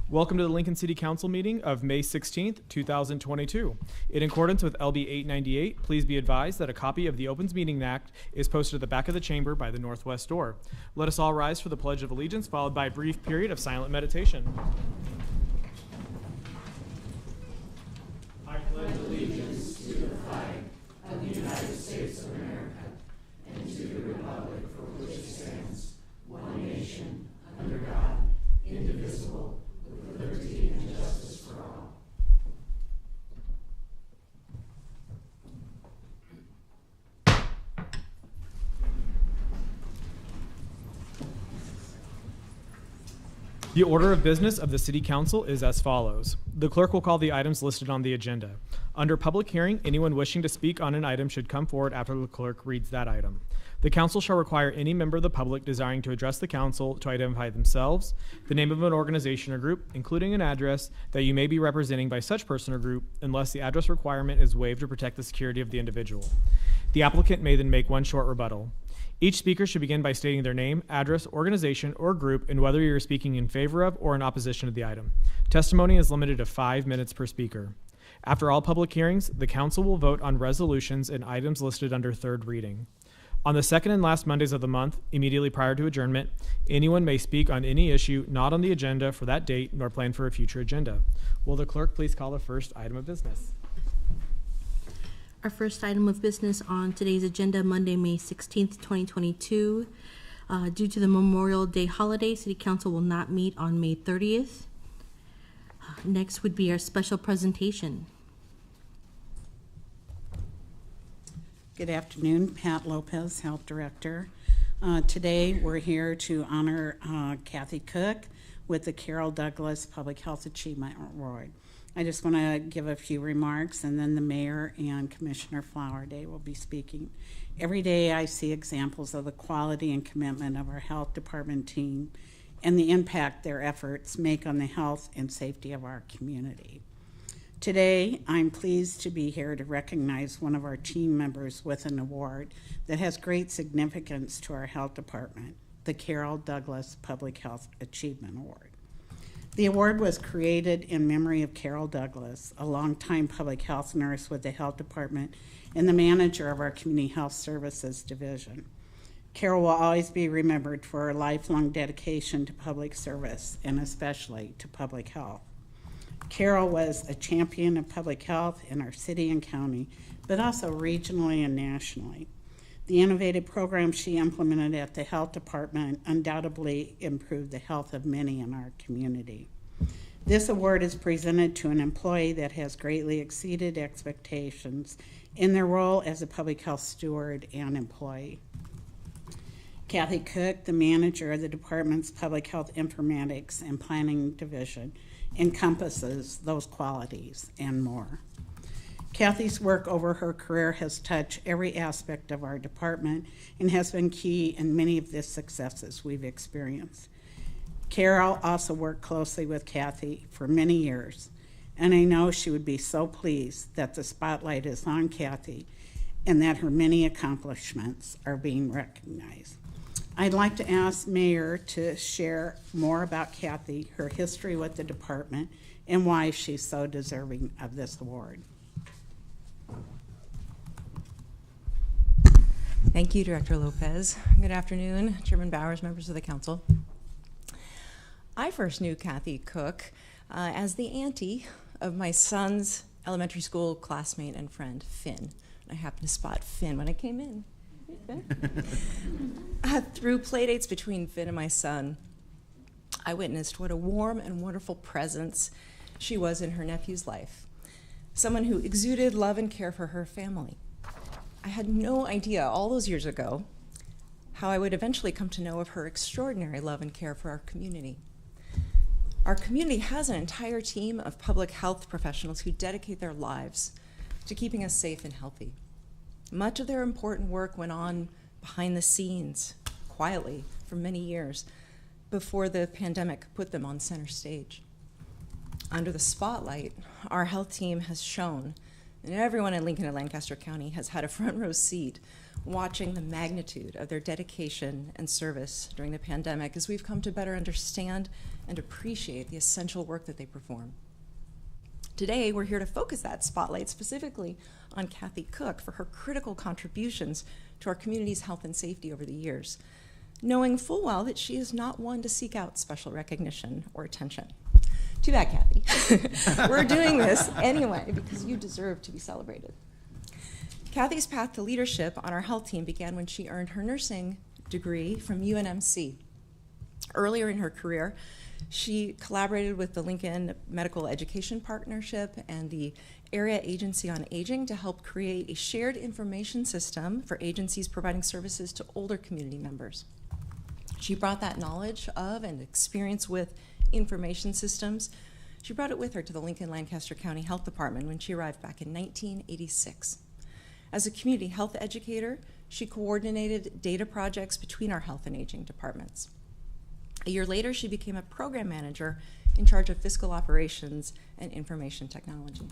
Welcome to the Lincoln City Council meeting of May 16th, 2022. In accordance with LB 898, please be advised that a copy of the Opens Meeting Act is posted at the back of the chamber by the northwest door. Let us all rise for the Pledge of Allegiance, followed by a brief period of silent meditation. I pledge allegiance to the flag of the United States of America and to the republic for which it stands, one nation, under God, indivisible, with liberty and justice for all. The order of business of the City Council is as follows. The clerk will call the items listed on the agenda. Under public hearing, anyone wishing to speak on an item should come forward after the clerk reads that item. The council shall require any member of the public desiring to address the council to identify themselves, the name of an organization or group, including an address that you may be representing by such person or group, unless the address requirement is waived to protect the security of the individual. The applicant may then make one short rebuttal. Each speaker should begin by stating their name, address, organization, or group, and whether you're speaking in favor of or in opposition to the item. Testimony is limited to 5 minutes per speaker. After all public hearings, the council will vote on resolutions and items listed under third reading. On the second and last Mondays of the month, immediately prior to adjournment, anyone may speak on any issue not on the agenda for that date nor planned for a future agenda. Will the clerk please call the first item of business? Our first item of business on today's agenda, Monday, May 16th, 2022. Due to the Memorial Day holiday, City Council will not meet on May 30th. Next would be our special presentation. Good afternoon, Pat Lopez, Health Director. Today we're here to honor Kathy Cook with the Carol Douglas Public Health Achievement Award. I just want to give a few remarks, and then the Mayor and Commissioner Flowerday will be speaking. Every day I see examples of the quality and commitment of our health department team and the impact their efforts make on the health and safety of our community. Today, I'm pleased to be here to recognize one of our team members with an award that has great significance to our health department, the Carol Douglas Public Health Achievement Award. The award was created in memory of Carol Douglas, a longtime public health nurse with the health department and the manager of our Community Health Services Division. Carol will always be remembered for her lifelong dedication to public service and especially to public health. Carol was a champion of public health in our city and county, but also regionally and nationally. The innovative programs she implemented at the health department undoubtedly improved the health of many in our community. This award is presented to an employee that has greatly exceeded expectations in their role as a public health steward and employee. Kathy Cook, the manager of the department's Public Health Informatics and Planning Division, encompasses those qualities and more. Kathy's work over her career has touched every aspect of our department and has been key in many of the successes we've experienced. Carol also worked closely with Kathy for many years, and I know she would be so pleased that the spotlight is on Kathy and that her many accomplishments are being recognized. I'd like to ask Mayor to share more about Kathy, her history with the department, and why she's so deserving of this award. Thank you, Director Lopez. Good afternoon, Chairman Bowers, members of the council. I first knew Kathy Cook as the auntie of my son's elementary school classmate and friend, Finn. I happened to spot Finn when I came in. Through playdates between Finn and my son, I witnessed what a warm and wonderful presence she was in her nephew's life. Someone who exuded love and care for her family. I had no idea all those years ago how I would eventually come to know of her extraordinary love and care for our community. Our community has an entire team of public health professionals who dedicate their lives to keeping us safe and healthy. Much of their important work went on behind the scenes, quietly, for many years, before the pandemic put them on center stage. Under the spotlight, our health team has shown And everyone in Lincoln and Lancaster County has had a front row seat watching the magnitude of their dedication and service during the pandemic as we've come to better understand and appreciate the essential work that they perform. Today, we're here to focus that spotlight specifically on Kathy Cook for her critical contributions to our community's health and safety over the years, knowing full well that she is not one to seek out special recognition or attention. Too bad, Kathy. We're doing this anyway because you deserve to be celebrated. Kathy's path to leadership on our health team began when she earned her nursing degree from UNMC. Earlier in her career, she collaborated with the Lincoln Medical Education Partnership and the Area Agency on Aging to help create a shared information system for agencies providing services to older community members. She brought that knowledge of and experience with information systems. She brought it with her to the Lincoln Lancaster County Health Department when she arrived back in 1986. As a community health educator, she coordinated data projects between our health and aging departments. A year later, she became a program manager in charge of fiscal operations and information technology.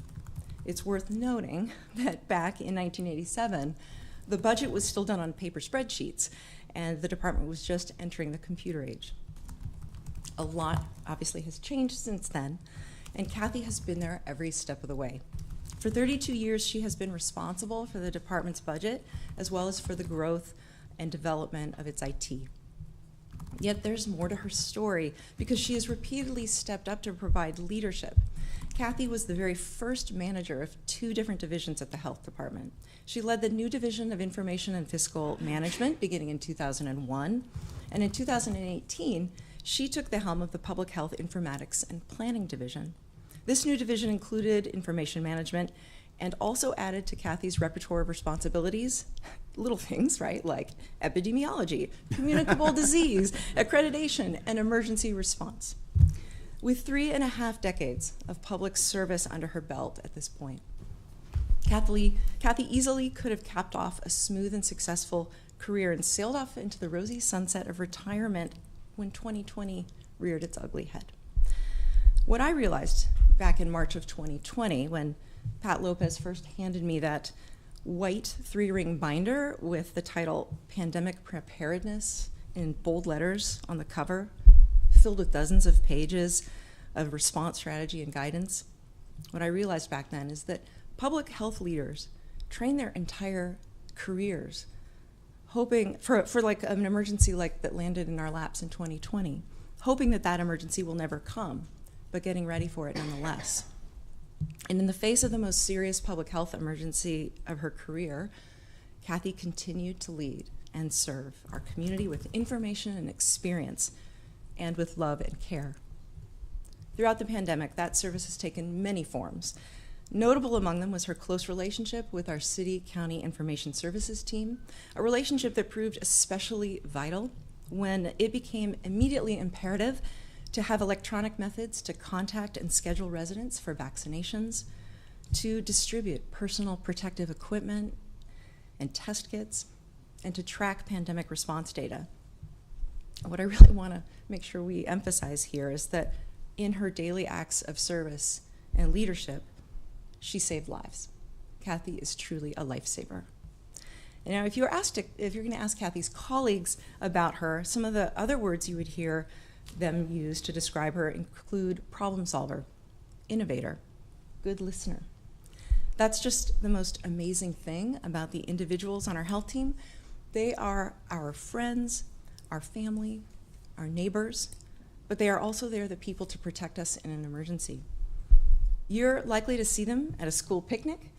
It's worth noting that back in 1987, the budget was still done on paper spreadsheets, and the department was just entering the computer age. A lot obviously has changed since then, and Kathy has been there every step of the way. For 32 years, she has been responsible for the department's budget, as well as for the growth and development of its IT. Yet there's more to her story because she has repeatedly stepped up to provide leadership. Kathy was the very first manager of 2 different divisions at the health department. She led the new division of information and fiscal management beginning in 2001, and in 2018, she took the helm of the public health informatics and planning division. This new division included information management and also added to Kathy's repertoire of responsibilities, little things, right, like epidemiology, communicable disease, accreditation, and emergency response. With 3.5 decades of public service under her belt at this point, Kathy easily could have capped off a smooth and successful career and sailed off into the rosy sunset of retirement when 2020 reared its ugly head. What I realized back in March of 2020 when Pat Lopez first handed me that white 3-ring binder with the title Pandemic Preparedness in bold letters on the cover, filled with dozens of pages of response strategy and guidance, what I realized back then is that public health leaders train their entire careers hoping for like an emergency like that landed in our laps in 2020, hoping that that emergency will never come, but getting ready for it nonetheless. And in the face of the most serious public health emergency of her career, Kathy continued to lead and serve our community with information and experience and with love and care. Throughout the pandemic, that service has taken many forms. Notable among them was her close relationship with our City County Information Services team, a relationship that proved especially vital when it became immediately imperative to have electronic methods to contact and schedule residents for vaccinations, to distribute personal protective equipment and test kits, and to track pandemic response data. What I really want to make sure we emphasize here is that in her daily acts of service and leadership, she saved lives. Kathy is truly a lifesaver. And now, if you're going to ask Kathy's colleagues about her, some of the other words you would hear them use to describe her include problem solver, innovator, good listener. That's just the most amazing thing about the individuals on our health team. They are our friends, our family, our neighbors, but they are also there, the people to protect us in an emergency. You're likely to see them at a school picnic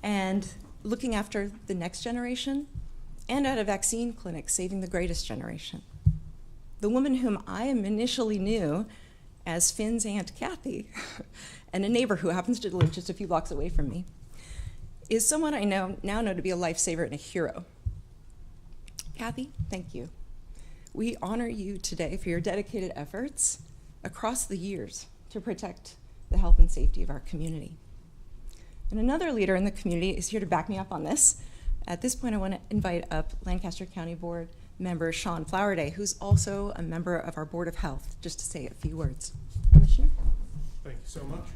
and looking after the next generation, and at a vaccine clinic saving the greatest generation. The woman whom I initially knew as Finn's Aunt Kathy, and a neighbor who happens to live just a few blocks away from me, is someone I now know to be a lifesaver and a hero. Kathy, thank you. We honor you today for your dedicated efforts across the years to protect the health and safety of our community. And another leader in the community is here to back me up on this. At this point, I want to invite up Lancaster County Board member Sean Flowerday, who's also a member of our Board of Health, just to say a few words. Commissioner? Thank you so much.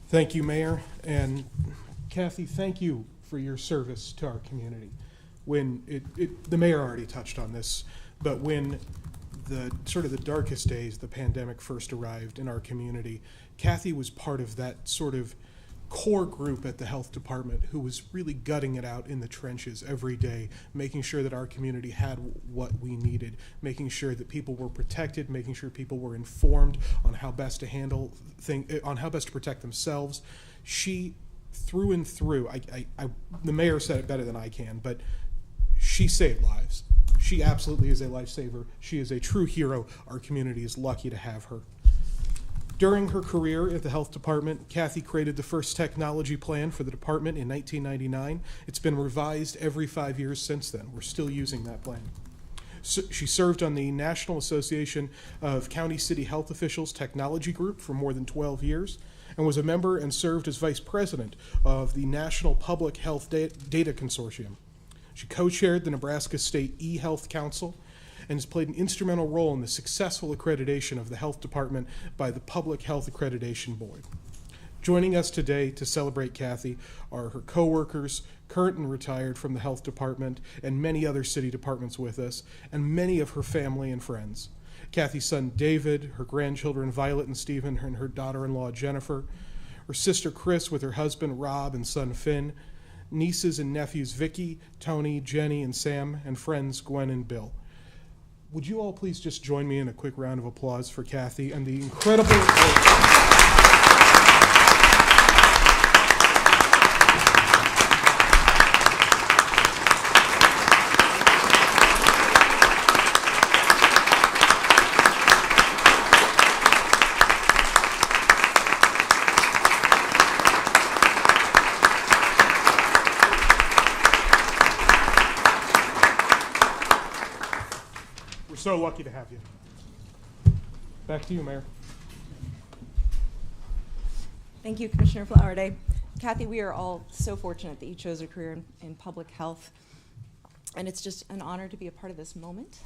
Thank you, Mayor. And Kathy, thank you for your service to our community. When the mayor already touched on this, but when the sort of the darkest days, the pandemic first arrived in our community, Kathy was part of that sort of core group at the health department who was really gutting it out in the trenches every day, making sure that our community had what we needed, making sure that people were protected, making sure people were informed on how best to handle on how best to protect themselves. She, through and through, the mayor said it better than I can, but she saved lives. She absolutely is a lifesaver. She is a true hero. Our community is lucky to have her. During her career at the health department, Kathy created the first technology plan for the department in 1999. It's been revised every 5 years since then. We're still using that plan. So she served on the National Association of County City Health Officials Technology Group for more than 12 years and was a member and served as vice president of the National Public Health Data Consortium. She co-chaired the Nebraska State eHealth Council and has played an instrumental role in the successful accreditation of the health department by the Public Health Accreditation Board. Joining us today to celebrate Kathy are her co-workers, current and retired from the health department, and many other city departments with us, and many of her family and friends. Kathy's son David, her grandchildren Violet and Stephen, and her daughter-in-law Jennifer, her sister Chris with her husband Rob and son Finn, nieces and nephews Vicky, Tony, Jenny, and Sam, and friends Gwen and Bill. Would you all please just join me in a quick round of applause for Kathy and the incredible work. So lucky to have you. Back to you, Mayor. Thank you, Commissioner Flowerday. Kathy, we are all so fortunate that you chose a career in public health, and it's just an honor to be a part of this moment.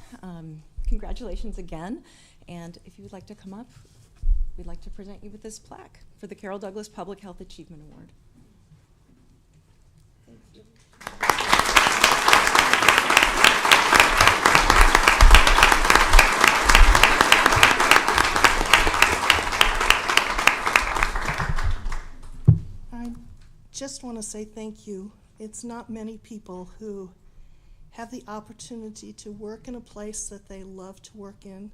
Congratulations again, and if you would like to come up, we'd like to present you with this plaque for the Carroll Douglas Public Health Achievement Award. Thank you. Just want to say thank you. It's not many people who have the opportunity to work in a place that they love to work in,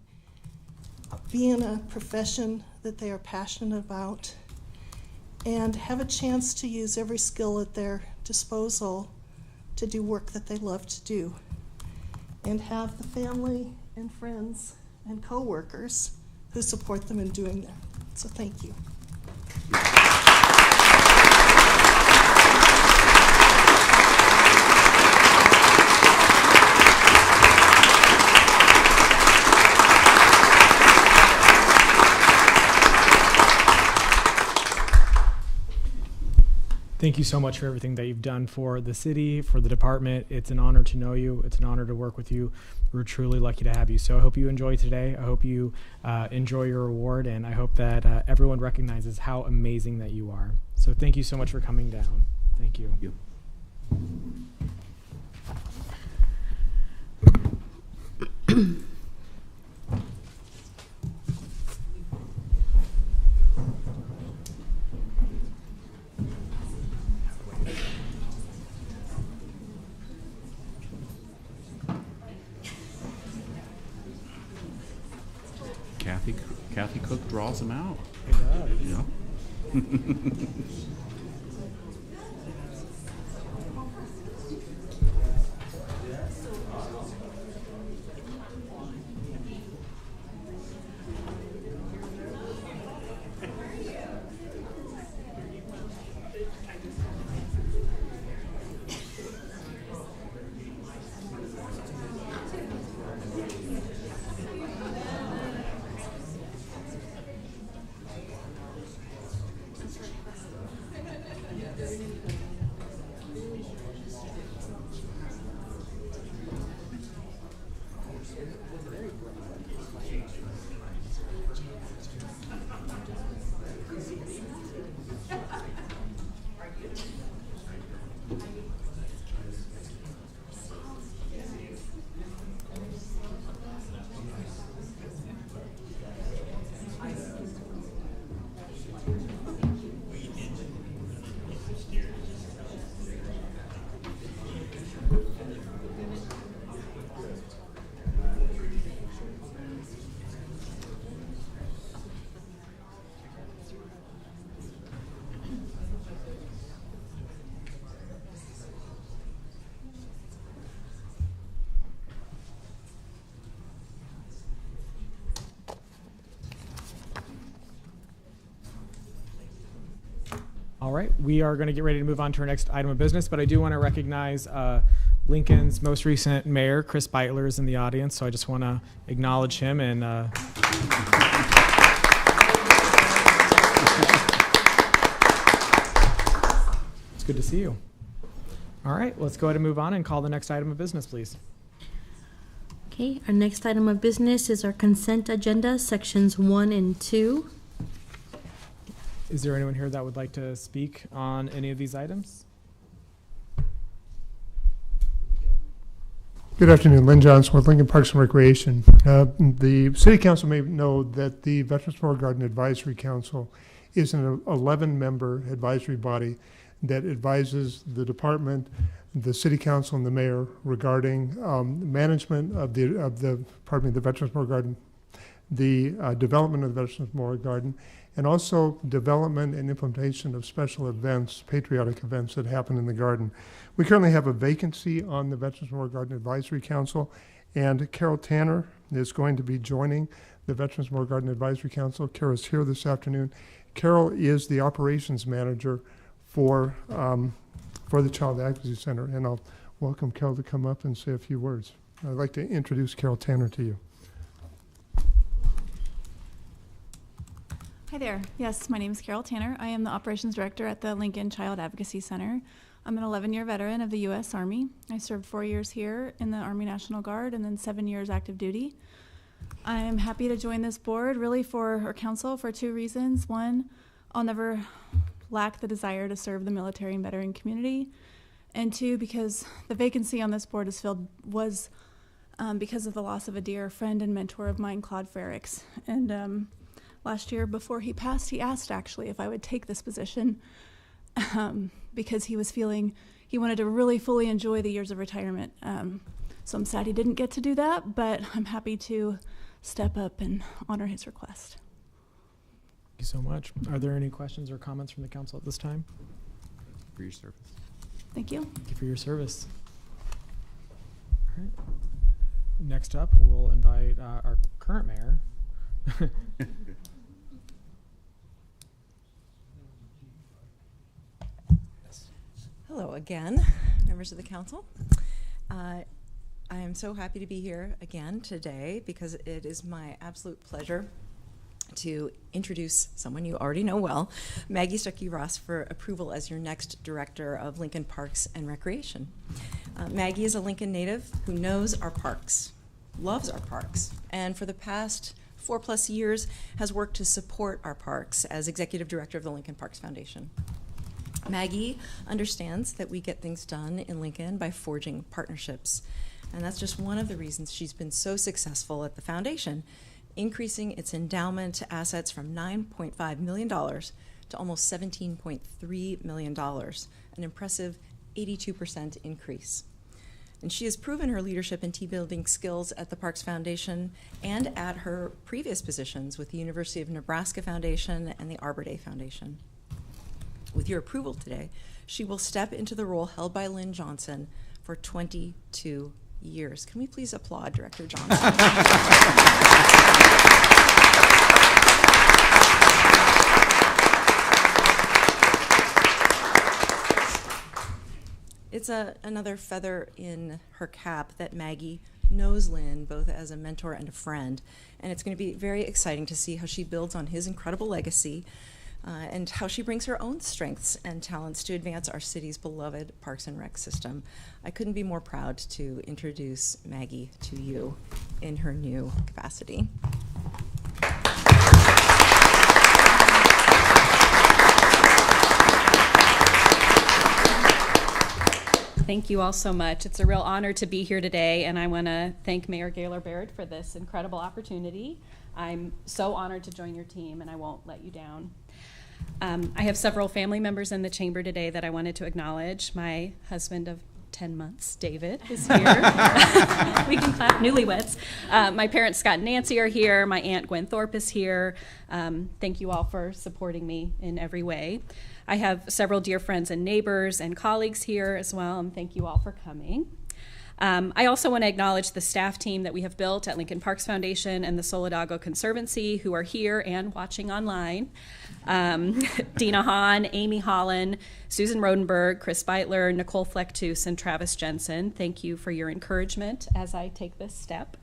be in a profession that they are passionate about, and have a chance to use every skill at their disposal to do work that they love to do, and have the family and friends and co-workers who support them in doing that. So thank you. Thank you so much for everything that you've done for the city, for the department. It's an honor to know you. It's an honor to work with you. We're truly lucky to have you. So I hope you enjoy today. I hope you enjoy your award, and I hope that everyone recognizes how amazing that you are. So thank you so much for coming down. Thank you. Kathy Cook draws them out. It does. Yeah. All right, we are going to get ready to move on to our next item of business, but I do want to recognize Lincoln's most recent mayor, Chris Beitler, is in the audience, so I just want to acknowledge him and it's good to see you. All right, let's go ahead and move on and call the next item of business, please. Okay, our next item of business is our consent agenda, sections 1 and 2. Is there anyone here that would like to speak on any of these items? Good afternoon, Lynn Johnson with Lincoln Parks and Recreation. The City Council may know that the Veterans Memorial Garden Advisory Council is an 11-member advisory body that advises the department, the City Council, and the mayor regarding management of the Veterans Memorial Garden, the development of the Veterans Memorial Garden, and also development and implementation of special events, patriotic events that happen in the garden. We currently have a vacancy on the Veterans Memorial Garden Advisory Council, and Carol Tanner is going to be joining the Veterans Memorial Garden Advisory Council. Carol's here this afternoon. Carol is the operations manager for the Child Advocacy Center, and I'll welcome Carol to come up and say a few words. I'd like to introduce Carol Tanner to you. Hi there. Yes, my name is Carol Tanner. I am the Operations Director at the Lincoln Child Advocacy Center. I'm an 11-year veteran of the U.S. Army. I served 4 years here in the Army National Guard and then 7 years active duty. I am happy to join this board really for our council for 2 reasons. One, I'll never lack the desire to serve the military and veteran community. And 2, because the vacancy on this board was because of the loss of a dear friend and mentor of mine, Claude Frericks. And last year, before he passed, he asked actually if I would take this position because he was feeling he wanted to really fully enjoy the years of retirement. So I'm sad he didn't get to do that, but I'm happy to step up and honor his request. Thank you so much. Are there any questions or comments from the council at this time? For your service. Thank you. Thank you for your service. All right. Next up, we'll invite our current mayor. Hello again, members of the council. I am so happy to be here again today because it is my absolute pleasure to introduce someone you already know well, Maggie Stuckey-Ross, for approval as your next director of Lincoln Parks and Recreation. Maggie is a Lincoln native who knows our parks, loves our parks, and for the past 4+ years has worked to support our parks as executive director of the Lincoln Parks Foundation. Maggie understands that we get things done in Lincoln by forging partnerships, and that's just one of the reasons she's been so successful at the foundation, increasing its endowment assets from $9.5 million to almost $17.3 million, an impressive 82% increase. And she has proven her leadership and team-building skills at the Parks Foundation and at her previous positions with the University of Nebraska Foundation and the Arbor Day Foundation. With your approval today, she will step into the role held by Lynn Johnson for 22 years. Can we please applaud Director Johnson? It's another feather in her cap that Maggie knows Lynn both as a mentor and a friend, and it's going to be very exciting to see how she builds on his incredible legacy and how she brings her own strengths and talents to advance our city's beloved Parks and Rec system. I couldn't be more proud to introduce Maggie to you in her new capacity. Thank you all so much. It's a real honor to be here today, and I want to thank Mayor Gaylor Baird for this incredible opportunity. I'm so honored to join your team, and I won't let you down. I have several family members in the chamber today that I wanted to acknowledge. My husband of 10 months, David, is here. We can clap, newlyweds. My parents, Scott and Nancy, are here. My aunt, Gwen Thorpe, is here. Thank you all for supporting me in every way. I have several dear friends and neighbors and colleagues here as well, and thank you all for coming. I also want to acknowledge the staff team that we have built at Lincoln Parks Foundation and the Solidago Conservancy, who are here and watching online. Dina Hahn, Amy Holland, Susan Rodenberg, Chris Beitler, Nicole Flecktus, and Travis Jensen. Thank you for your encouragement as I take this step.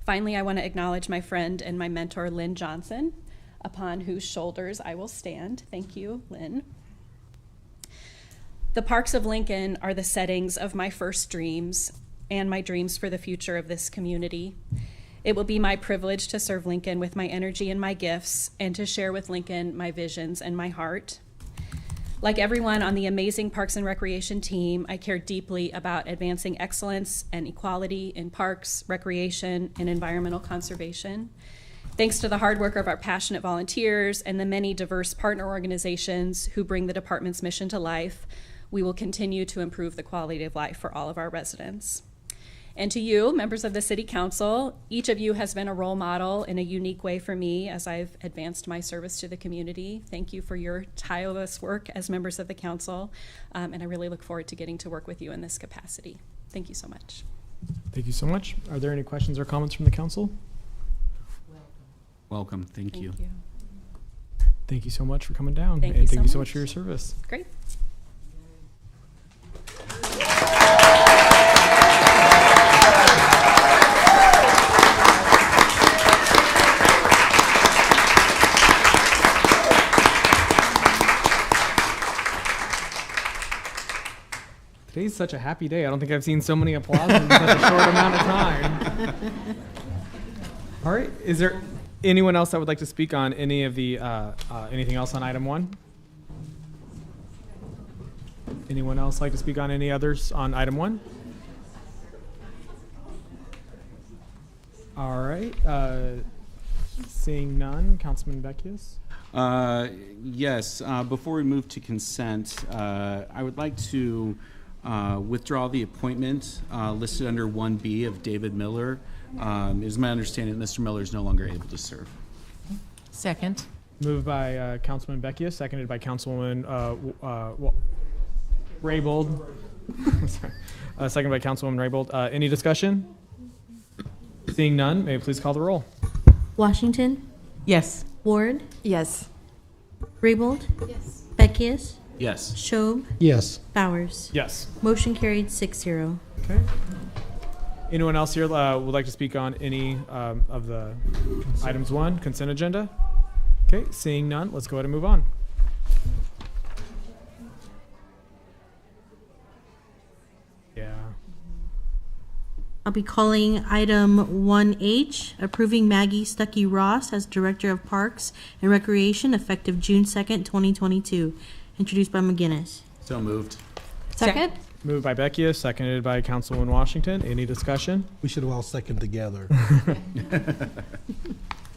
Finally, I want to acknowledge my friend and my mentor, Lynn Johnson, upon whose shoulders I will stand. Thank you, Lynn. The parks of Lincoln are the settings of my first dreams and my dreams for the future of this community. It will be my privilege to serve Lincoln with my energy and my gifts, and to share with Lincoln my visions and my heart. Like everyone on the amazing Parks and Recreation team, I care deeply about advancing excellence and equality in parks, recreation, and environmental conservation. Thanks to the hard work of our passionate volunteers and the many diverse partner organizations who bring the department's mission to life, we will continue to improve the quality of life for all of our residents. And to you, members of the City Council, each of you has been a role model in a unique way for me as I've advanced my service to the community. Thank you for your tireless work as members of the Council, and I really look forward to getting to work with you in this capacity. Thank you so much. Thank you so much. Are there any questions or comments from the council? Welcome. Thank you. Thank you so much for coming down. Thank and you thank so you so much. much for your service. Great. Today's such a happy day. I don't think I've seen so many applause in such a short amount of time. All right. Is there anyone else that would like to speak on any of the anything else on item 1? Anyone else like to speak on any others on item 1? All right. Seeing none, Councilman Beckius. Yes, before we move to consent, I would like to withdraw the appointment listed under 1B of David Miller. It is my understanding that Mr. Miller is no longer able to serve. Second. Moved by Councilman Beckius, seconded by Councilwoman Raybold. Sorry. Seconded by Councilwoman Raybold. Any discussion? Seeing none, may you please call the roll. Washington, Yes. Ward, Yes. Raybold. Yes. Beckius, Yes. Schob, Yes. Bowers. Yes. Motion carried 6-0. Okay. Anyone else here would like to speak on any of the items 1, consent agenda? Okay, seeing none, let's go ahead and move on. Yeah. I'll be calling item 1H, approving Maggie Stuckey Ross as Director of Parks and Recreation effective June 2nd, 2022. Introduced by McGinnis. So moved. Second. Moved by Beckius, seconded by Councilwoman Washington. Any discussion? We should have all second together.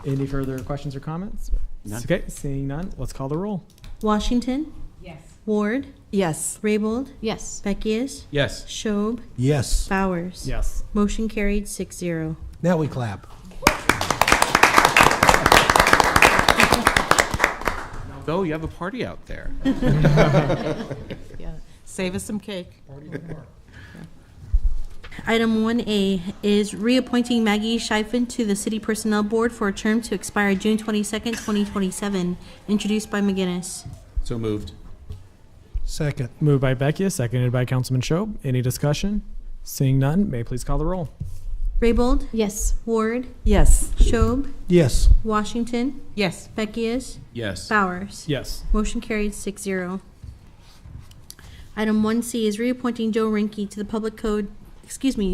Any further questions or comments? None. Okay, seeing none, let's call the roll. Washington, Yes. Ward, Yes. Raybold, Yes. Beckius, Yes. Schob, Yes. Bowers. Yes. Motion carried 6-0. Now we clap. Oh, you have a party out there. Yeah. Save us some cake. Item 1A is reappointing Maggie Scheifen to the City Personnel Board for a term to expire June 22nd, 2027. Introduced by McGinnis. So moved. Second. Moved by Beckius, seconded by Councilman Schob. Any discussion? Seeing none, may you please call the roll. Raybold, Yes. Ward, Yes. Schob, Yes. Washington, Yes. Beckius, Yes. Bowers. Yes. Motion carried 6-0. Item 1C is reappointing Joe Rinke to the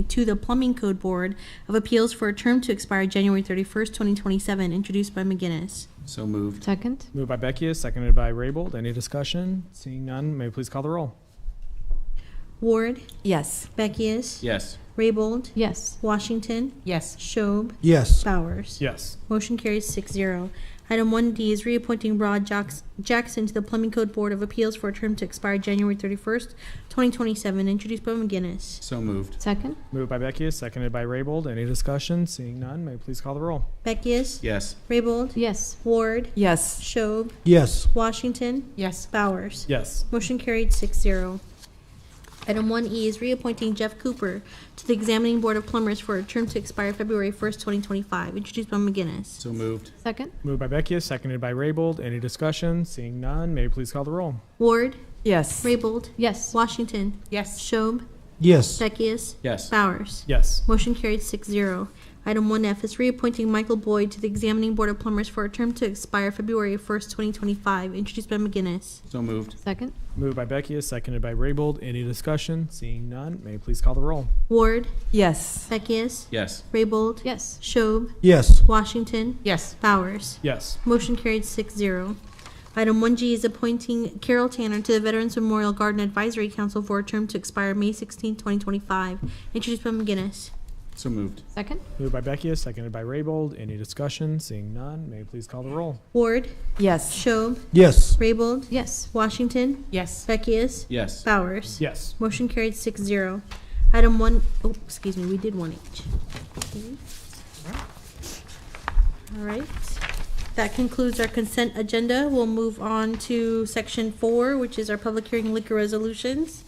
to the Plumbing Code Board of Appeals for a term to expire January 31st, 2027, introduced by McGinnis. So moved. Second. Moved by Beckius, seconded by Raybold. Any discussion? Seeing none, may you please call the roll. Ward, Yes. Beckius, Yes. Raybold, Yes. Washington, Yes. Schob, Yes. Bowers. Yes. Motion carries 6-0. Item 1D is reappointing Rod Jackson to the Plumbing Code Board of Appeals for a term to expire January 31st, 2027, introduced by McGinnis. So moved. Second. Moved by Beckius, seconded by Raybold. Any discussion? Seeing none, may you please call the roll. Beckius, Yes. Raybold, Yes. Ward, Yes. Schob, Yes. Washington, Yes. Bowers. Yes. Motion carried 6-0. Item 1E is reappointing Jeff Cooper to the Examining Board of Plumbers for a term to expire February 1st, 2025. Introduced by McGinnis. So moved. Second. Moved by Beckius, seconded by Raybold. Any discussion? Seeing none, may you please call the roll? Ward, Yes. Raybold, Yes. Washington, Yes. Schob, Yes. Beckius, Yes. Bowers. Yes. Motion carried 6-0. Item 1F is reappointing Michael Boyd to the Examining Board of Plumbers for a term to expire February 1st, 2025. Introduced by McGinnis. So moved. Second. Moved by Beckius, seconded by Raybold. Any discussion? Seeing none, may you please call the roll? Ward, Yes. Beckius, Yes. Raybold, Yes. Schob, Yes. Washington, Yes. Bowers. Yes. Motion carried 6-0. Item 1G is appointing Carol Tanner to the Veterans Memorial Garden Advisory Council for a term to expire May 16, 2025. Introduced by McGinnis. So moved. Second. Moved by Beckius, seconded by Raybold. Any discussion? Seeing none, may you please call the roll? Ward, Yes. Schob, Yes. Raybold, Yes. Washington, Yes. Beckius, Yes. Bowers. Yes. Motion carried 6-0. Item 1, oh, excuse me, we did 1H. All right. That concludes our consent agenda. We'll move on to section 4, which is our public hearing liquor resolutions.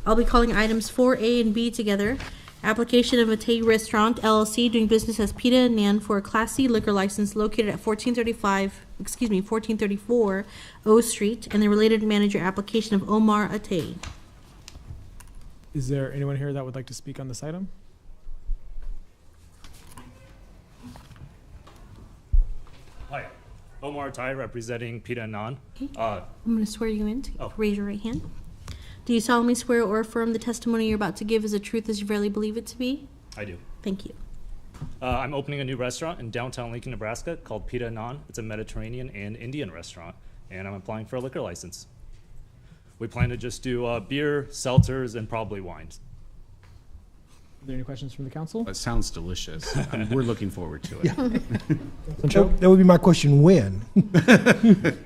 I'll be calling items 4A and B together. Application of Matei Restaurant LLC doing business as Pita and Nan for a Class C liquor license located at 1434 O Street, and the related manager application of Omar Atay. Is there anyone here that would like to speak on this item? Hi, Omar Tai representing Pita and Nan. Okay. I'm going to swear you in. Oh. Raise your right hand. Do you solemnly swear or affirm the testimony you're about to give is the truth as you verily believe it to be? I do. Thank you. I'm opening a new restaurant in downtown Lincoln, Nebraska called Pita and Nan. It's a Mediterranean and Indian restaurant, and I'm applying for a liquor license. We plan to just do beer, seltzers, and probably wines. Are there any questions from the council? It sounds delicious. We're looking forward to it. That would be my question, when?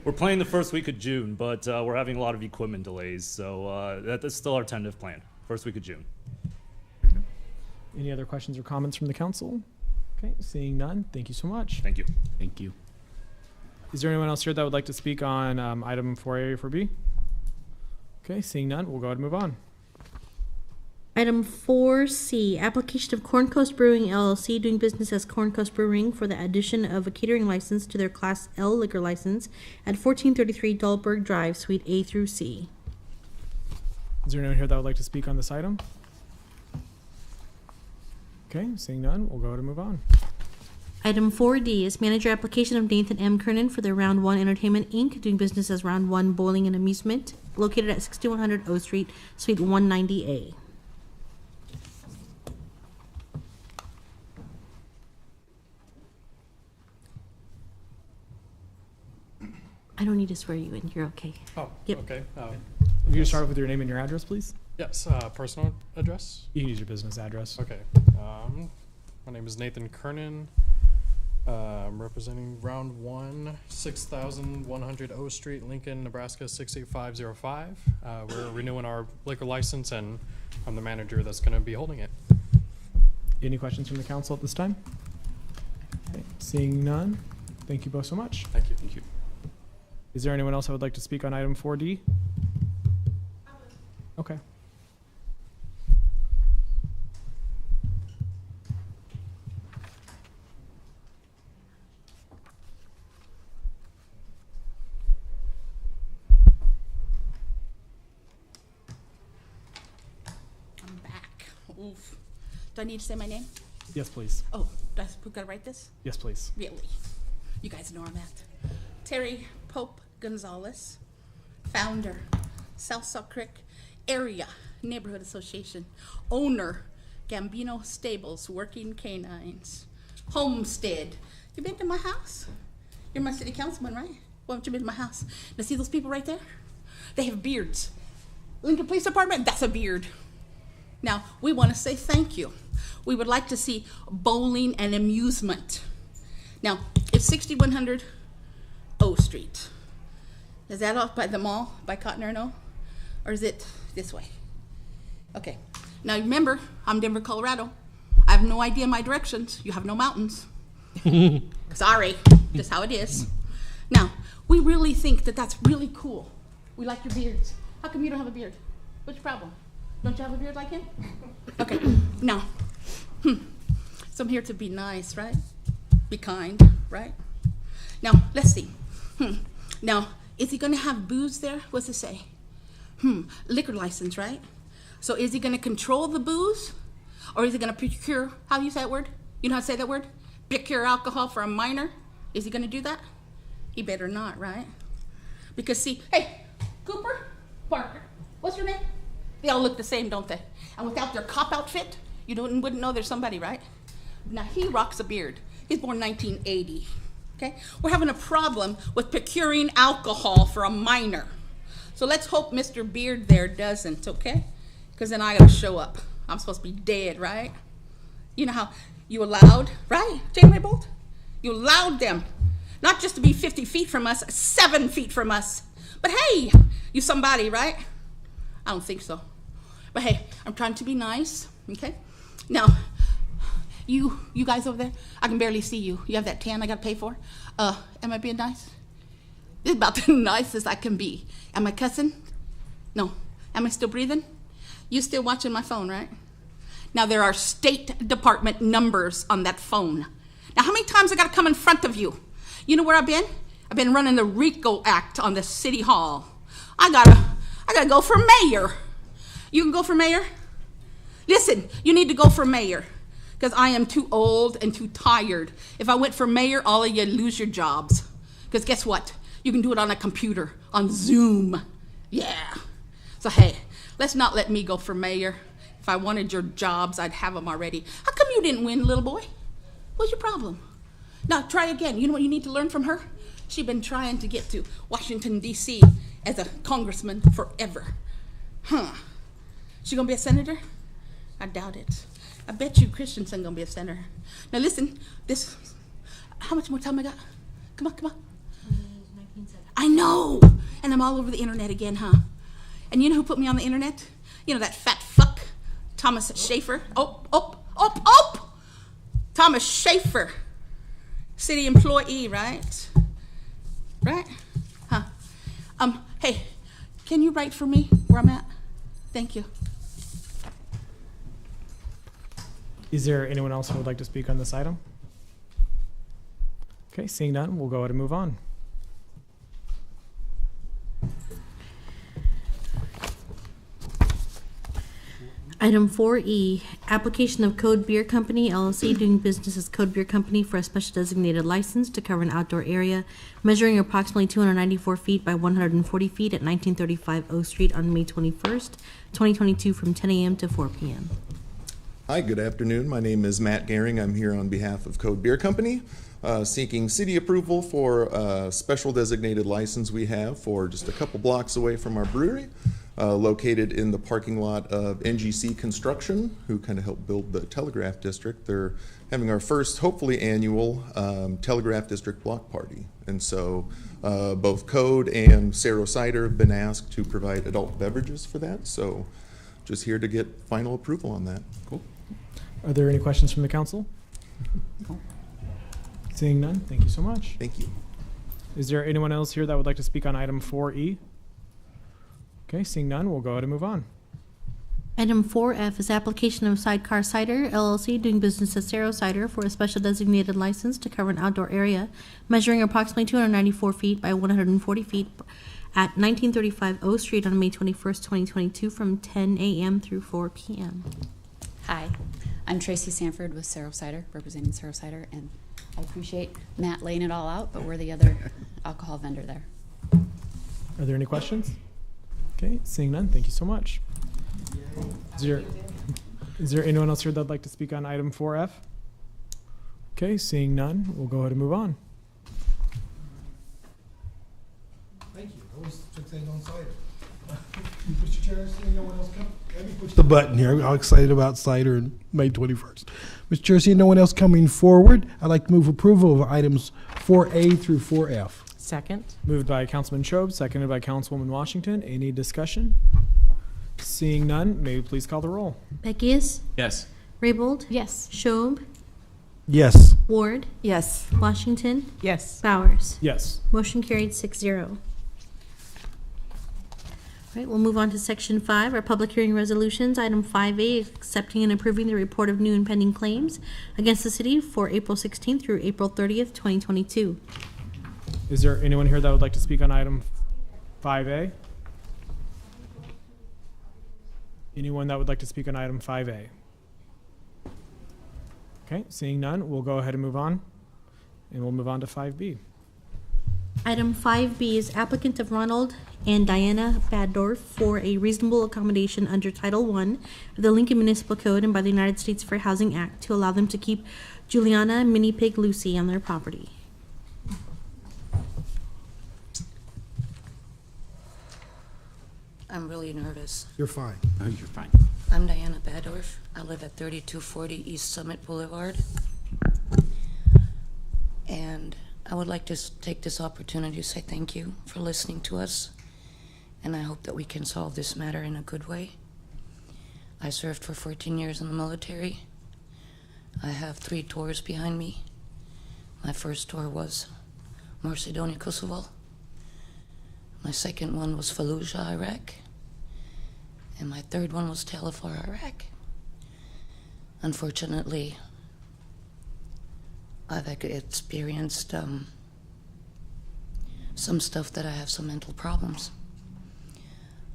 We're planning the first week of June, but we're having a lot of equipment delays, so that's still our tentative plan, first week of June. Any other questions or comments from the council? Okay, seeing none, thank you so much. Thank you. Thank you. Is there anyone else here that would like to speak on item 4A or 4B? Okay, seeing none, we'll go ahead and move on. Item 4C, application of Corn Coast Brewing LLC doing business as Corn Coast Brewing for the addition of a catering license to their Class L liquor license at 1433 Dahlberg Drive, Suite A through C. Is there anyone here that would like to speak on this item? Okay, seeing none, we'll go ahead and move on. Item 4D is manager application of Nathan M. Kernan for the Round 1 Entertainment, Inc., doing business as Round 1 Bowling and Amusement, located at 6100 O Street, Suite 190A. I don't need to swear you in. You're okay. Oh, Yep. okay. If you could start off with your name and your address, please. Yes, personal address. You can use your business address. Okay. My name is Nathan Kernan. I'm representing Round 1, 6100 O Street, Lincoln, Nebraska 68505. We're renewing our liquor license, and I'm the manager that's going to be holding it. Any questions from the council at this time? Okay, seeing none, thank you both so much. Thank you. Thank you. Is there anyone else that would like to speak on item 4D? Okay. I'm back. Oof. Do I need to say my name? Yes, please. Oh, gotta write this? Yes, please. Really? You guys know where I'm at. Terry Pope Gonzalez, founder, South Salt Creek Area Neighborhood Association, owner, Gambino Stables, Working Canines, Homestead. You been to my house? You're my city councilman, right? Why haven't you been to my house? Now see those people right there? They have beards. Lincoln Police Department, that's a beard. Now, we want to say thank you. We would like to see bowling and amusement. Now, it's 6100 O Street. Is that off by the mall, by Cotton Eno? Or is it this way? Okay. Now, remember, I'm Denver, Colorado. I have no idea my directions. You have no mountains. Sorry, just how it is. Now, we really think that that's really cool. We like your beards. How come you don't have a beard? What's your problem? Don't you have a beard like him? Okay, now, so I'm here to be nice, right? Be kind, right? Now, let's see. Now, is he gonna have booze there? What's it say? Liquor license, right? So is he gonna control the booze? Or is he gonna procure, how do you say that word? You know how to say that word? Procure alcohol for a minor? Is he gonna do that? He better not, right? Because see, hey, Cooper, Parker, what's your name? They all look the same, don't they? And without their cop outfit, you wouldn't know there's somebody, right? Now, he rocks a beard. He's born 1980, okay? We're having a problem with procuring alcohol for a minor. So let's hope Mr. Beard there doesn't, okay? Because then I gotta show up. I'm supposed to be dead, right? You know how you allowed, right, Janeway Bolt? You allowed them, not just to be 50 feet from us, 7 feet from us. But hey, you somebody, right? I don't think so. But hey, I'm trying to be nice, okay? Now, you guys over there, I can barely see you. You have that tan I gotta pay for? Am I being nice? This is about the nicest I can be. Am I cussing? No. Am I still breathing? You still watching my phone, right? Now, there are State Department numbers on that phone. Now, how many times I gotta come in front of you? You know where I've been? I've been running the RICO Act on the City Hall. I gotta go for mayor. You can go for mayor? Listen, you need to go for mayor, because I am too old and too tired. If I went for mayor, all of you lose your jobs. Because guess what? You can do it on a computer, on Zoom. Yeah. So hey, let's not let me go for mayor. If I wanted your jobs, I'd have them already. How come you didn't win, little boy? What's your problem? Now try again. You know what you need to learn from her? She's been trying to get to Washington, D.C. as a congressman forever. She gonna be a senator? I doubt it. I bet you Christensen gonna be a senator. Now listen, this, how much more time I got? Come on. I know, and I'm all over the internet again, huh? And you know who put me on the internet? You know that fat fuck, Thomas Schaefer. Thomas Schaefer, city employee, right? Right? Huh? Hey, can you write for me where I'm at? Thank you. Is there anyone else who would like to speak on this item? Okay, seeing none, we'll go ahead and move on. Item 4E, application of Code Beer Company LLC doing business as Code Beer Company for a special designated license to cover an outdoor area measuring approximately 294 feet by 140 feet at 1935 O Street on May 21st, 2022 from 10 a.m. to 4 p.m. Hi, good afternoon. My name is Matt Gehring. I'm here on behalf of Code Beer Company, seeking city approval for a special designated license we have for just a couple blocks away from our brewery. Located in the parking lot of NGC Construction, who kind of helped build the Telegraph District. They're having our first, hopefully annual, Telegraph District block party. And so both Code and Cerro Cider have been asked to provide adult beverages for that. So just here to get final approval on that. Cool. Are there any questions from the council? Seeing none, thank you so much. Thank you. Is there anyone else here that would like to speak on item 4E? Okay, seeing none, we'll go ahead and move on. Item 4F is application of Sidecar Cider LLC doing business as Cerro Cider for a special designated license to cover an outdoor area measuring approximately 294 feet by 140 feet at 1935 O Street on May 21st, 2022 from 10 a.m. through 4 p.m. Hi, I'm Tracy Sanford with Cerro Cider, representing Cerro Cider, and I appreciate Matt laying it all out, but we're the other alcohol vendor there. Are there any questions? Okay, seeing none, thank you so much. Is there anyone else here that'd like to speak on item 4F? Okay, seeing none, we'll go ahead and move on. Thank you. I was fixated on cider. Mr. Chair, seeing no one else come, let me push the button here. I'm all excited about cider on May 21st. Mr. Chair, seeing no one else coming forward, I'd like to move approval of items 4A through 4F. Second. Moved by Councilman Shobe, seconded by Councilwoman Washington. Any discussion? Seeing none, may we please call the roll? Beckius? Yes. Raybold? Yes. Shobe? Yes. Ward? Yes. Washington? Yes. Bowers? Yes. Motion carried 6-0. All right, we'll move on to section 5, our public hearing resolutions. Item 5A, accepting and approving the report of new and pending claims against the city for April 16th through April 30th, 2022. Is there anyone here that would like to speak on item 5A? Anyone that would like to speak on item 5A? Okay, seeing none, we'll go ahead and move on. And we'll move on to 5B. Item 5B is applicant of Ronald and Diana Baddorf for a reasonable accommodation under Title I of the Lincoln Municipal Code and by the United States Fair Housing Act to allow them to keep Juliana Mini Pig Lucy on their property. I'm really nervous. You're fine. Oh, you're fine. I'm Diana Baddorf. I live at 3240 East Summit Boulevard. And I would like to take this opportunity to say thank you for listening to us. And I hope that we can solve this matter in a good way. I served for 14 years in the military. I have 3 tours behind me. My first tour was Macedonia, Kosovo. My second one was Fallujah, Iraq. And my third one was Tel Afar, Iraq. Unfortunately, I've experienced some stuff that I have some mental problems.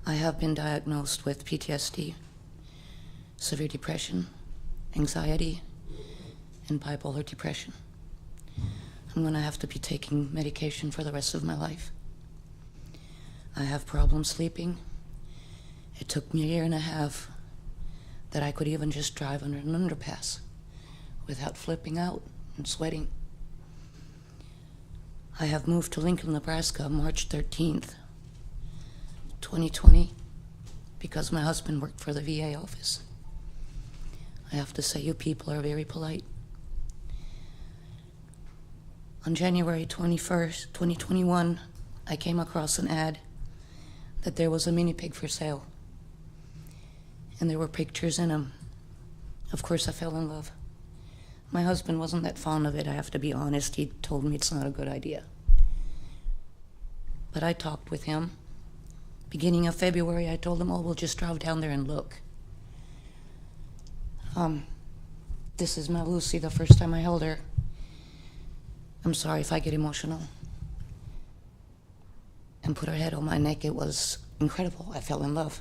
I have been diagnosed with PTSD, severe depression, anxiety, and bipolar depression. I'm gonna have to be taking medication for the rest of my life. I have problems sleeping. It took me a 1.5 years that I could even just drive under an underpass without flipping out and sweating. I have moved to Lincoln, Nebraska, March 13th, 2020, because my husband worked for the VA office. I have to say, you people are very polite. On January 21st, 2021, I came across an ad that there was a mini pig for sale. And there were pictures in them. Of course, I fell in love. My husband wasn't that fond of it, I have to be honest. He told me it's not a good idea. But I talked with him. Beginning of February, I told him, oh, we'll just drive down there and look. This is my Lucy, the first time I held her. I'm sorry if I get emotional. And put her head on my neck. It was incredible. I fell in love.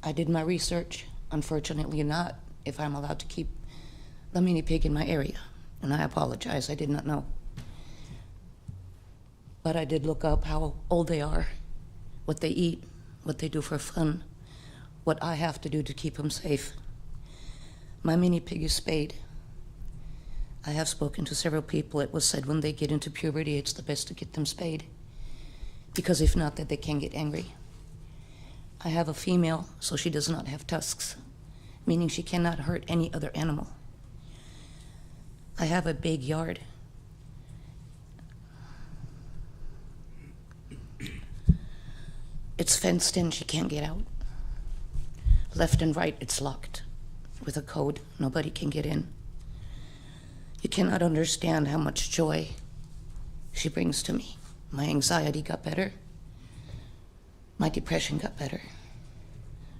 I did my research. Unfortunately not if I'm allowed to keep the mini pig in my area. And I apologize, I did not know. But I did look up how old they are, what they eat, what they do for fun, what I have to do to keep them safe. My mini pig is spayed. I have spoken to several people. It was said when they get into puberty, it's the best to get them spayed, because if not, that they can get angry. I have a female, so she does not have tusks, meaning she cannot hurt any other animal. I have a big yard. It's fenced in, she can't get out. Left and right, it's locked with a code. Nobody can get in. You cannot understand how much joy she brings to me. My anxiety got better. My depression got better.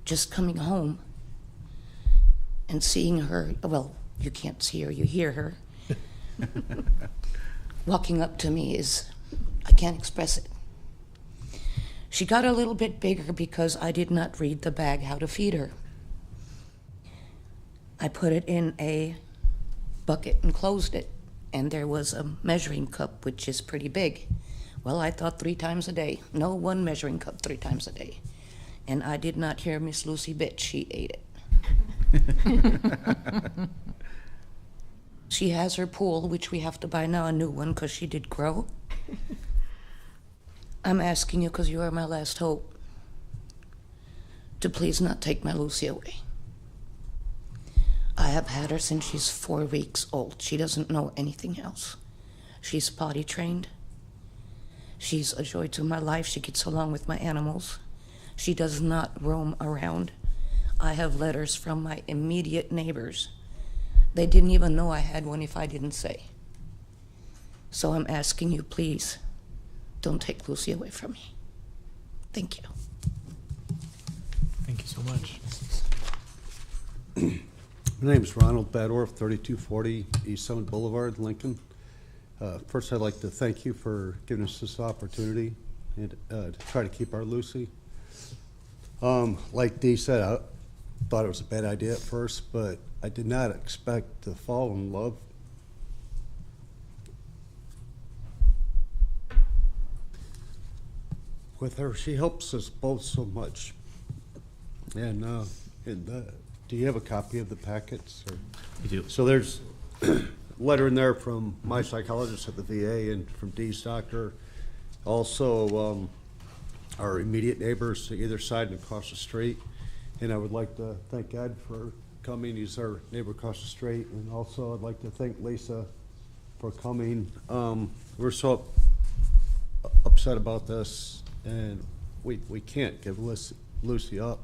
Just coming home and seeing her, well, you can't see her, you hear her. Walking up to me is, I can't express it. She got a little bit bigger because I did not read the bag how to feed her. I put it in a bucket and closed it, and there was a measuring cup, which is pretty big. Well, I thought 3 times a day. No, 1 measuring cup 3 times a day. And I did not hear Miss Lucy bitch, she ate it. She has her pool, which we have to buy now, a new one, because she did grow. I'm asking you, because you are my last hope, to please not take my Lucy away. I have had her since she's 4 weeks old. She doesn't know anything else. She's potty trained. She's a joy to my life. She gets along with my animals. She does not roam around. I have letters from my immediate neighbors. They didn't even know I had one if I didn't say. So I'm asking you, please, don't take Lucy away from me. Thank you. Thank you so much. My name is Ronald Badorf, 3240 East Summit Boulevard, Lincoln. First, I'd like to thank you for giving us this opportunity and to try to keep our Lucy. Like Dee said, I thought it was a bad idea at first, but I did not expect to fall in love with her. She helps us both so much. And do you have a copy of the packets? Or? I do. So there's a letter in there from my psychologist at the VA and from Dee's doctor. Also, our immediate neighbors to either side and across the street. And I would like to thank Ed for coming. He's our neighbor across the street. And also, I'd like to thank Lisa for coming. We're so upset about this, and we can't give Lucy up.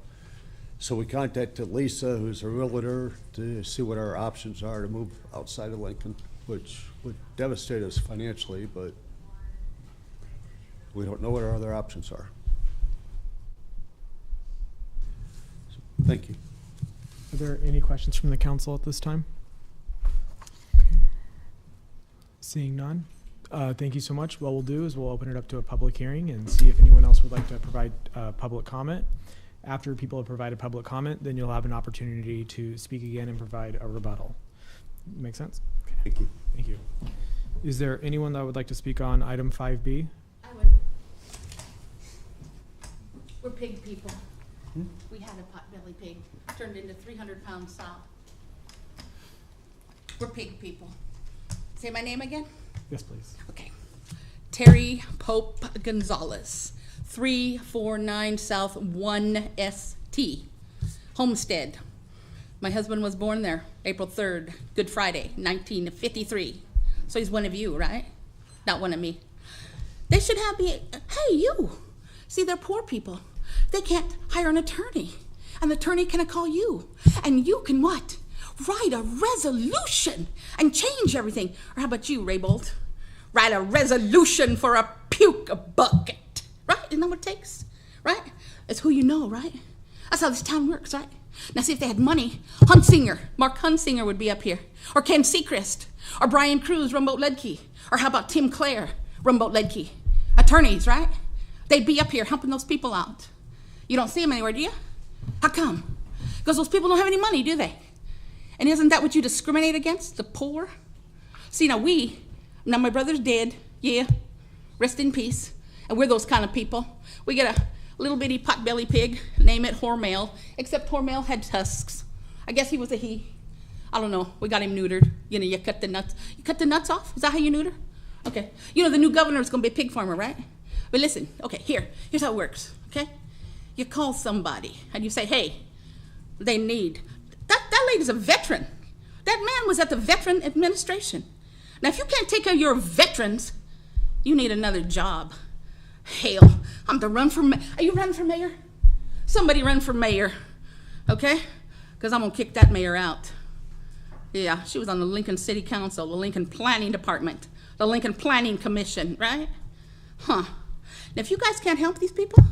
So we contacted Lisa, who's a realtor, to see what our options are to move outside of Lincoln, which would devastate us financially, but we don't know what our other options are. So, thank you. Are there any questions from the council at this time? Okay. Seeing none. Thank you so much. What we'll do is we'll open it up to a public hearing and see if anyone else would like to provide public comment. After people have provided public comment, then you'll have an opportunity to speak again and provide a rebuttal. Make sense? Okay. Thank you. Thank you. Is there anyone that would like to speak on item 5B? I would. We're pig people. We had a potbelly pig, turned into 300-pound sow. We're pig people. Say my name again? Yes, please. Okay. Terry Pope Gonzalez, 349 South 1ST, Homestead. My husband was born there, April 3rd, Good Friday, 1953. So he's one of you, right? Not one of me. They should have me, hey, you. See, they're poor people. They can't hire an attorney. An attorney can call you. And you can what? Write a resolution and change everything. Or how about you, Raybold? Write a resolution for a puke bucket. Right? Isn't that what it takes? Right? It's who you know, right? That's how this town works, right? Now see, if they had money, Huntsinger, Mark Huntsinger would be up here. Or Ken Seacrest. Or Brian Cruz, Rumboat Ledke. Or how about Tim Clare, Rumboat Ledke? Attorneys, right? They'd be up here helping those people out. You don't see them anywhere, do you? How come? Because those people don't have any money, do they? And isn't that what you discriminate against, the poor? See, now my brother's dead, yeah, rest in peace, and we're those kind of people. We get a little bitty potbelly pig, name it Hormel, except Hormel had tusks. I guess he was a he. I don't know, we got him neutered. You know, you cut the nuts off? Is that how you neuter? Okay, you know the new governor's gonna be a pig farmer, right? But listen, okay, here's how it works, okay? You call somebody and you say, hey, they need, that lady's a veteran. That man was at the Veteran Administration. Now, if you can't take care of your veterans, you need another job. Hell, I'm to run for mayor. Are you running for mayor? Somebody run for mayor, okay? Because I'm going to kick that mayor out. Yeah, she was on the Lincoln City Council, the Lincoln Planning Department, the Lincoln Planning Commission, right? Huh. Now, if you guys can't help these people,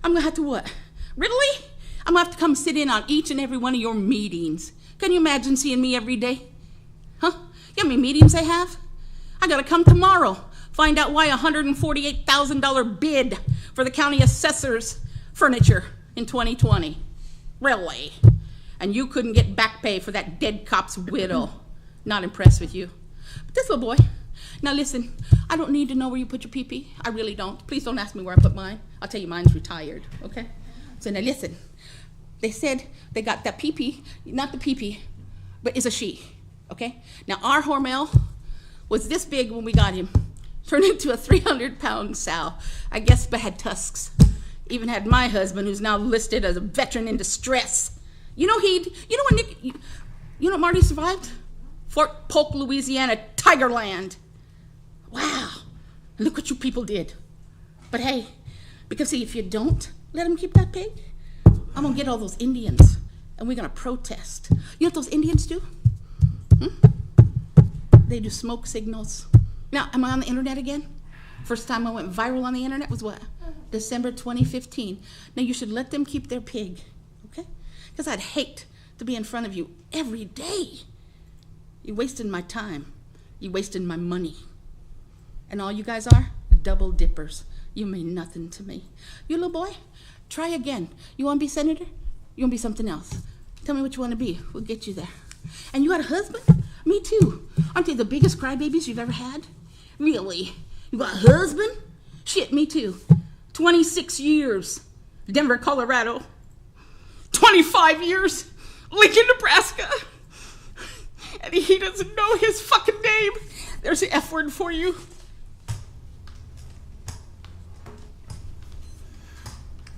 I'm going to have to what? Really? I'm going to have to come sit in on each and every one of your meetings. Can you imagine seeing me every day? Huh? You know how many meetings they have? I got to come tomorrow, find out why $148,000 bid for the county assessor's furniture in 2020. Really? And you couldn't get back pay for that dead cop's widow. Not impressed with you. But this little boy, now listen, I don't need to know where you put your pee-pee. I really don't. Please don't ask me where I put mine. I'll tell you mine's retired, okay? So now listen, they said they got that pee-pee, not the pee-pee, but it's a she, okay? Now our Hormel was this big when we got him, turned into a 300-pound sow, I guess, but had tusks. Even had my husband, who's now listed as a veteran in distress. You know what Marty survived? Fort Polk, Louisiana, Tigerland. Wow, look what you people did. But hey, because see, if you don't let them keep that pig, I'm gonna get all those Indians and we're gonna protest. You know what those Indians do? They do smoke signals. Now, am I on the internet again? First time I went viral on the internet was what? December 2015. Now you should let them keep their pig because I'd hate to be in front of you every day. You wasted my time. You wasted my money. And all you guys are double dippers. You mean nothing to me. You little boy, try again. You want to be senator? You want to be something else? Tell me what you want to be. We'll get you there. And you got a husband? Me too. Aren't they the biggest crybabies you've ever had? Really? You got a husband? Shit, me too. 26 years. Denver, Colorado. 25 years. Lincoln, Nebraska. And he doesn't know his fucking name. There's the F word for you.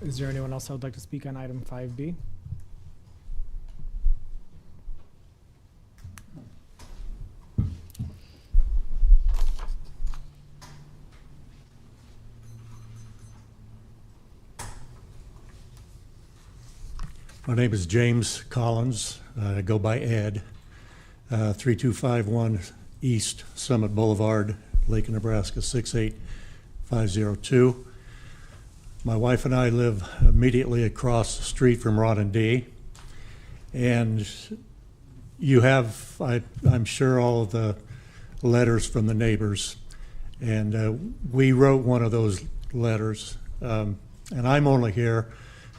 Is there anyone else that would like to speak on item 5B? My name is James Collins. I go by Ed. 3251 East Summit Boulevard, Lincoln, Nebraska 68502. My wife and I live immediately across the street from Ron and Dee. And you have, I'm sure, all of the letters from the neighbors. And we wrote one of those letters. And I'm only here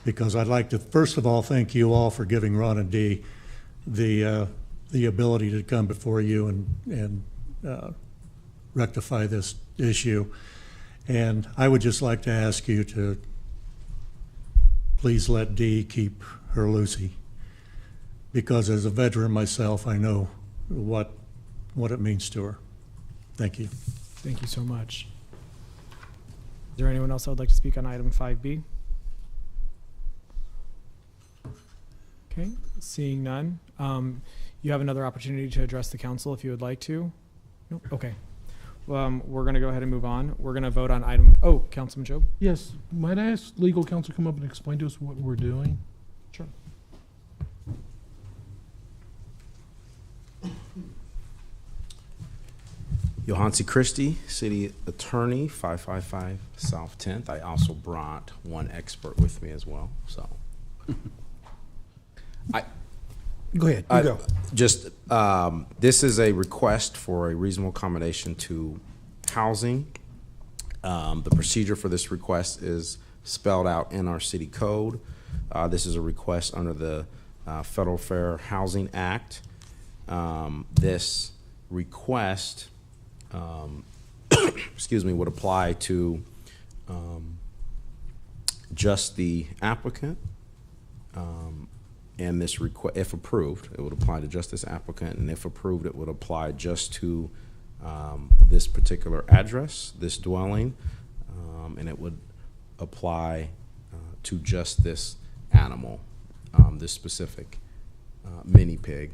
because I'd like to, first of all, thank you all for giving Ron and Dee the ability to come before you and rectify this issue. And I would just like to ask you to please let Dee keep her Lucy, because as a veteran myself, I know what it means to her. Thank you. Thank you so much. Is there anyone else that would like to speak on item 5B? Okay, seeing none. You have another opportunity to address the council if you would like to. Nope. Okay. We're going to go ahead and move on. We're going to vote on item. Oh, Councilman Job. Yes, might I ask legal counsel to come up and explain to us what we're doing? Sure. Johansi Christie, City Attorney, 555 South 10th. I also brought one expert with me as well. So, Go ahead. You go. Just this is a request for a reasonable accommodation to housing. The procedure for this request is spelled out in our city code. This is a request under the Federal Fair Housing Act. This request, excuse me, would apply to just the applicant. And this request, if approved, it would apply to just this applicant, and if approved, it would apply just to this particular address, this dwelling, and it would apply to just this animal, this specific mini pig,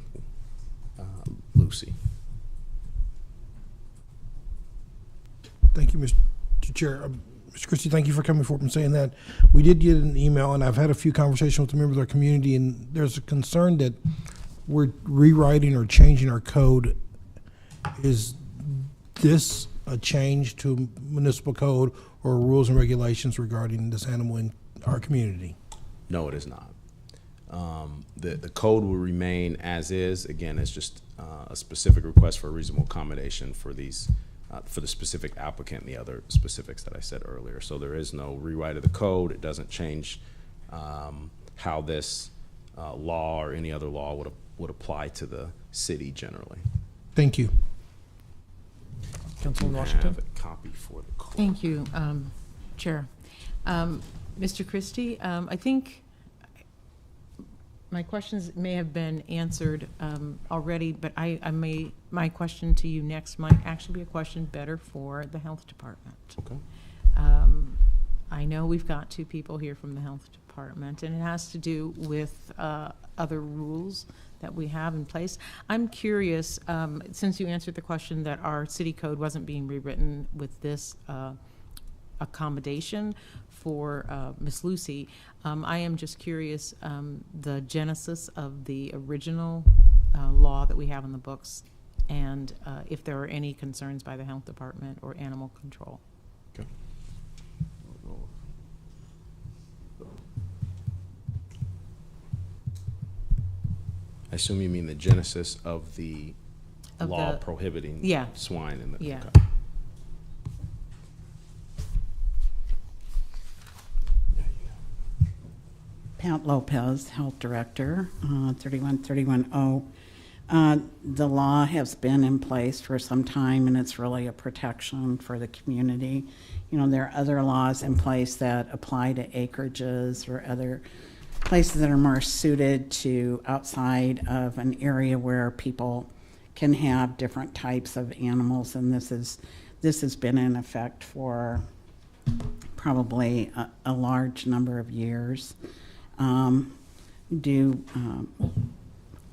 Lucy. Thank you, Mr. Chair. Mr. Christie, thank you for coming forward and saying that. We did get an email, and I've had a few conversations with the members of our community, and there's a concern that we're rewriting or changing our code. Is this a change to municipal code or rules and regulations regarding this animal in our community? No, it is not. The code will remain as is. Again, it's just a specific request for a reasonable accommodation for these for the specific applicant and the other specifics that I said earlier. So there is no rewrite of the code. It doesn't change how this law or any other law would apply to the city generally. Thank you. Councilman I Washington. have a copy for the court. Thank you, Chair. Mr. Christie, I think my questions may have been answered already, but my question to you next might actually be a question better for the health department. Okay. I know we've got two people here from the health department, and it has to do with other rules that we have in place. I'm curious, since you answered the question that our city code wasn't being rewritten with this accommodation for Miss Lucy, I am just curious the genesis of the original law that we have in the books, and if there are any concerns by the health department or animal control. Okay. I assume you mean the genesis of the Of law the- prohibiting Yeah. swine in the. Yeah. Okay. Pat Lopez, Health Director, 31310. The law has been in place for some time, and it's really a protection for the community. You know, there are other laws in place that apply to acreages or other places that are more suited to outside of an area where people can have different types of animals, and this has been in effect for probably a large number of years.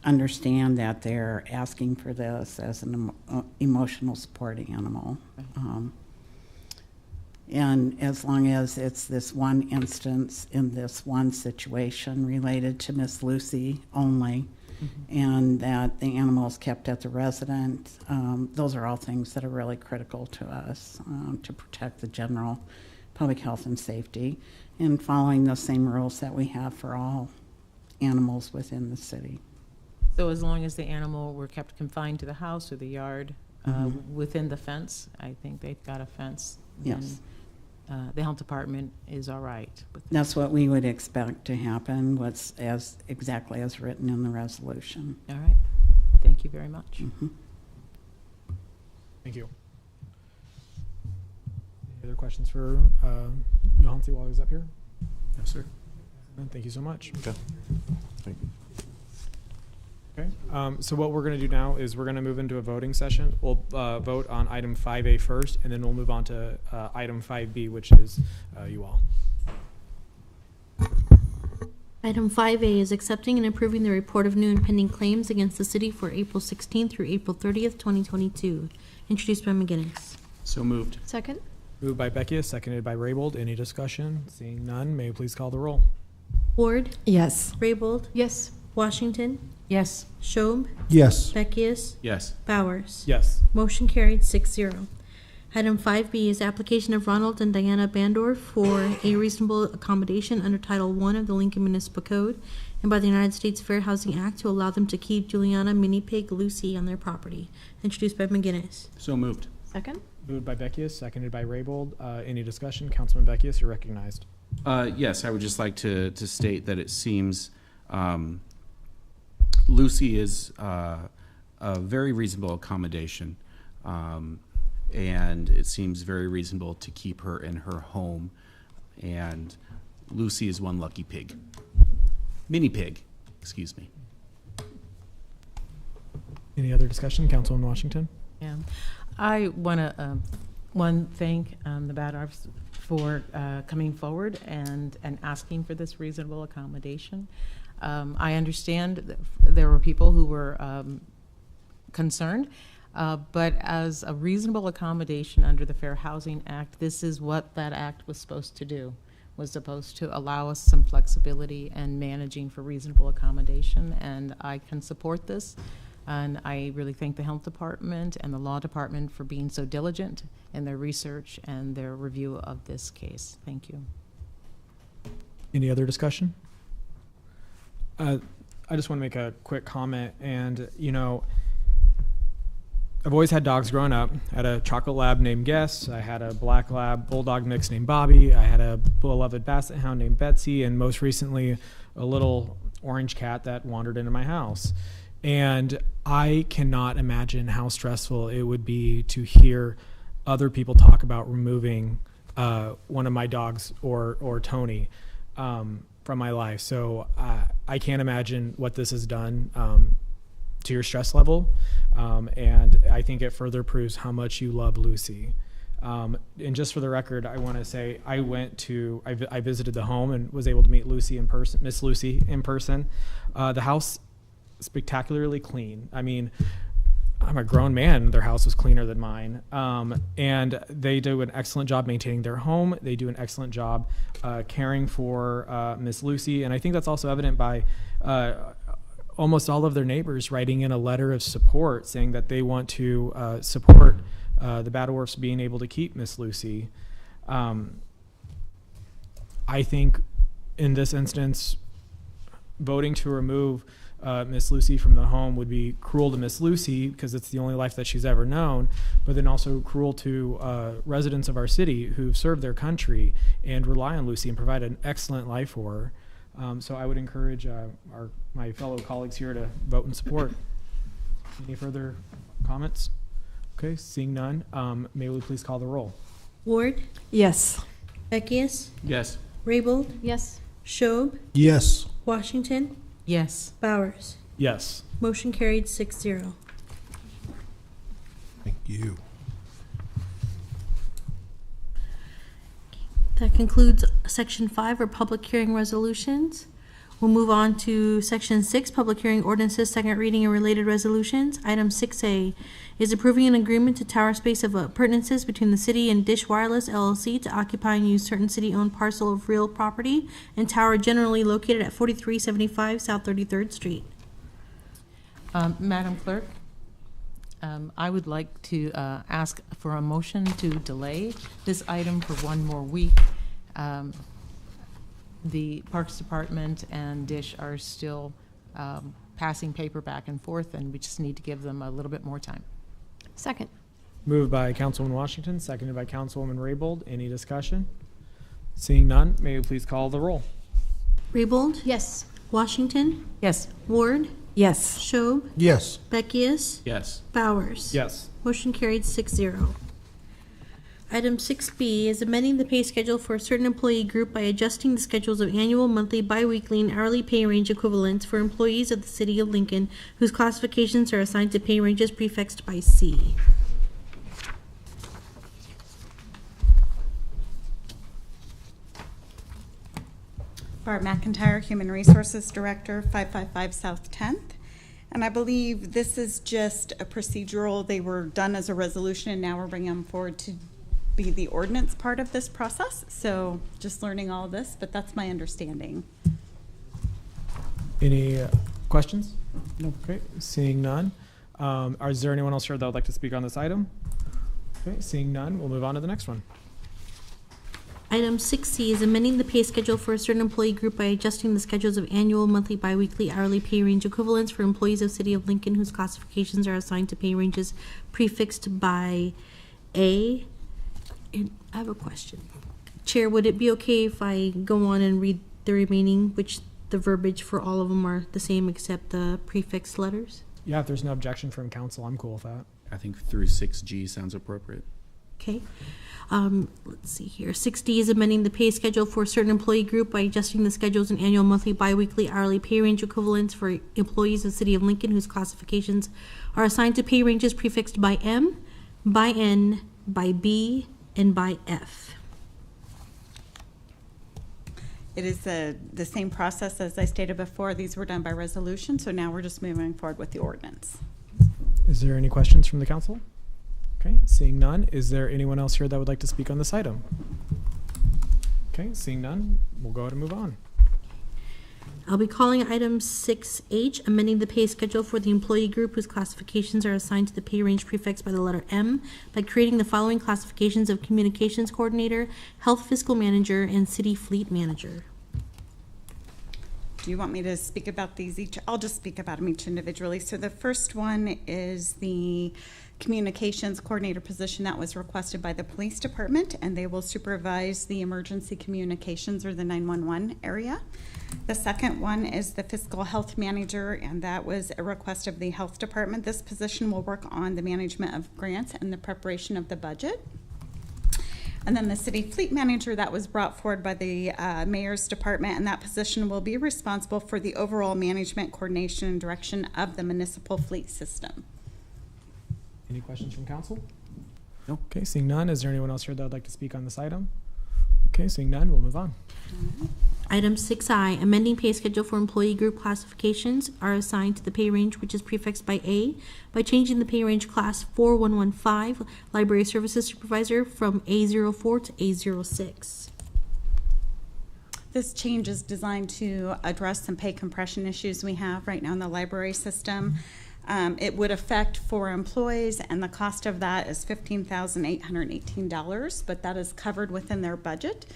Understand that they're asking for this as an emotional support animal. And as long as it's this one instance in this one situation related to Miss Lucy only, and that the animal is kept at the residence, those are all things that are really critical to us to protect the general public health and safety, and following those same rules that we have for all animals within the city. So as long as the animal were kept confined to the house or the yard, within the fence, I think they've got a fence. Yes. Then, the health department is all right with that. That's what we would expect to happen, what's exactly as written in the resolution. All right. Thank you very much. Thank you. Any other questions for Johansi while he was up here? Yes, sir. Thank you so much. Okay. Thank you. Okay, so what we're going to do now is we're going to move into a voting session. We'll vote on item 5A first, and then we'll move on to item 5B, which is you all. Item 5A is accepting and approving the report of new and pending claims against the city for April 16th through April 30th, 2022. Introduced by McGinnis. So moved. Second? Moved by Beckius, seconded by Raybold. Any discussion? Seeing none, may you please call the roll. Ward? Yes. Raybold? Yes. Washington? Yes. Schob? Yes. Beckius? Yes. Bowers? Yes. Motion carried 6-0. Item 5B is application of Ronald and Diana Bandor for a reasonable accommodation under Title I of the Lincoln Municipal Code and by the United States Fair Housing Act to allow them to keep Juliana Mini Pig Lucy on their property. Introduced by McGinnis. So moved. Second? Moved by Beckius, seconded by Raybold. Any discussion? Councilman Beckius, you're recognized. Yes, I would just like to state that it seems Lucy is a very reasonable accommodation, and it seems very reasonable to keep her in her home. And Lucy is one lucky pig. Mini pig, excuse me. Any other discussion? Councilman Washington? Yeah. I want to thank the Badorfs for coming forward and asking for this reasonable accommodation. I understand that there were people who were concerned, but as a reasonable accommodation under the Fair Housing Act, this is what that act was supposed to do, was supposed to allow us some flexibility and managing for reasonable accommodation, and I can support this. And I really thank the health department and the law department for being so diligent in their research and their review of this case. Thank you. Any other discussion? I just want to make a quick comment. And, you know, I've always had dogs growing up. I had a chocolate lab named Guess. I had a black lab bulldog mix named Bobby. I had a beloved basset hound named Betsy. And most recently, a little orange cat that wandered into my house. And I cannot imagine how stressful it would be to hear other people talk about removing one of my dogs or Tony from my life. So I can't imagine what this has done to your stress level. And I think it further proves how much you love Lucy. And just for the record, I want to say I visited the home and was able to meet Lucy in person, Miss Lucy in person. The house spectacularly clean. I mean, I'm a grown man. Their house was cleaner than mine. And they do an excellent job maintaining their home. They do an excellent job caring for Miss Lucy. And I think that's also evident by almost all of their neighbors writing in a letter of support saying that they want to support the Badorfs being able to keep Miss Lucy. I think in this instance, voting to remove Miss Lucy from the home would be cruel to Miss Lucy because it's the only life that she's ever known, but then also cruel to residents of our city who've served their country and rely on Lucy and provide an excellent life for her. So I would encourage my fellow colleagues here to vote in support. Any further comments? Okay, seeing none, may we please call the roll? Ward, Yes. Beckius, Yes. Raybold, Yes. Schob, Yes. Washington, Yes. Bowers. Yes. Motion carried 6-0. Thank you. That concludes Section 5, or public hearing resolutions. We'll move on to Section 6, public hearing ordinances, second reading and related resolutions. Item 6A is approving an agreement to tower space of appurtenances between the city and Dish Wireless LLC to occupy and use certain city-owned parcel of real property and tower generally located at 4375 South 33rd Street. Madam Clerk, I would like to ask for a motion to delay this item for one more week. The Parks Department and Dish are still passing paper back and forth, and we just need to give them a little bit more time. Second. Moved by Councilwoman Washington, seconded by Councilwoman Raybold. Any discussion? Seeing none, may we please call the roll? Raybold? Yes. Washington? Yes. Ward? Yes. Schob? Yes. Beckius? Yes. Bowers? Yes. Motion carried 6-0. Item 6B is amending the pay schedule for a certain employee group by adjusting the schedules of annual, monthly, biweekly, and hourly pay range equivalents for employees of the City of Lincoln whose classifications are assigned to pay ranges prefixed by C. Barb McIntyre, Human Resources Director, 555 South 10th. And I believe this is just a procedural, they were done as a resolution and now we're bringing them forward to be the ordinance part of this process. So just learning all of this, but that's my understanding. Any questions? No. Okay, seeing none. Is there anyone else here that would like to speak on this item? Okay, seeing none, we'll move on to the next one. Item 6C is amending the pay schedule for a certain employee group by adjusting the schedules of annual, monthly, biweekly, hourly pay range equivalents for employees of City of Lincoln whose classifications are assigned to pay ranges prefixed by A. And I have a question. Chair, would it be okay if I go on and read the remaining, which the verbiage for all of them are the same except the prefix letters? Yeah, if there's no objection from council, I'm cool with that. I think through 6G sounds appropriate. Okay. Let's see here. 6D is amending the pay schedule for a certain employee group by adjusting the schedules and annual, monthly, biweekly, hourly pay range equivalents for employees of the City of Lincoln whose classifications are assigned to pay ranges prefixed by M, by N, by B, and by F. It is the same process as I stated before. These were done by resolution, so now we're just moving forward with the ordinance. Is there any questions from the council? Okay, seeing none, is there anyone else here that would like to speak on this item? Okay, seeing none, we'll go ahead and move on. I'll be calling item 6H, amending the pay schedule for the employee group whose classifications are assigned to the pay range prefixed by the letter M by creating the following classifications of communications coordinator, health fiscal manager, and city fleet manager. Do you want me to speak about these each? I'll just speak about them each individually. So the first one is the communications coordinator position that was requested by the police department, and they will supervise the emergency communications or the 911 area. The second one is the fiscal health manager, and that was a request of the health department. This position will work on the management of grants and the preparation of the budget. And then the city fleet manager, that was brought forward by the mayor's department, and that position will be responsible for the overall management, coordination, and direction of the municipal fleet system. Any questions from council? No. Okay, seeing none, is there anyone else here that would like to speak on this item? Okay, seeing none, we'll move on. Item 6I, amending pay schedule for employee group classifications are assigned to the pay range which is prefixed by A by changing the pay range class 4115 library services supervisor from A04 to A06. This change is designed to address some pay compression issues we have right now in the library system. It would affect 4 employees, and the cost of that is $15,818, but that is covered within their budget.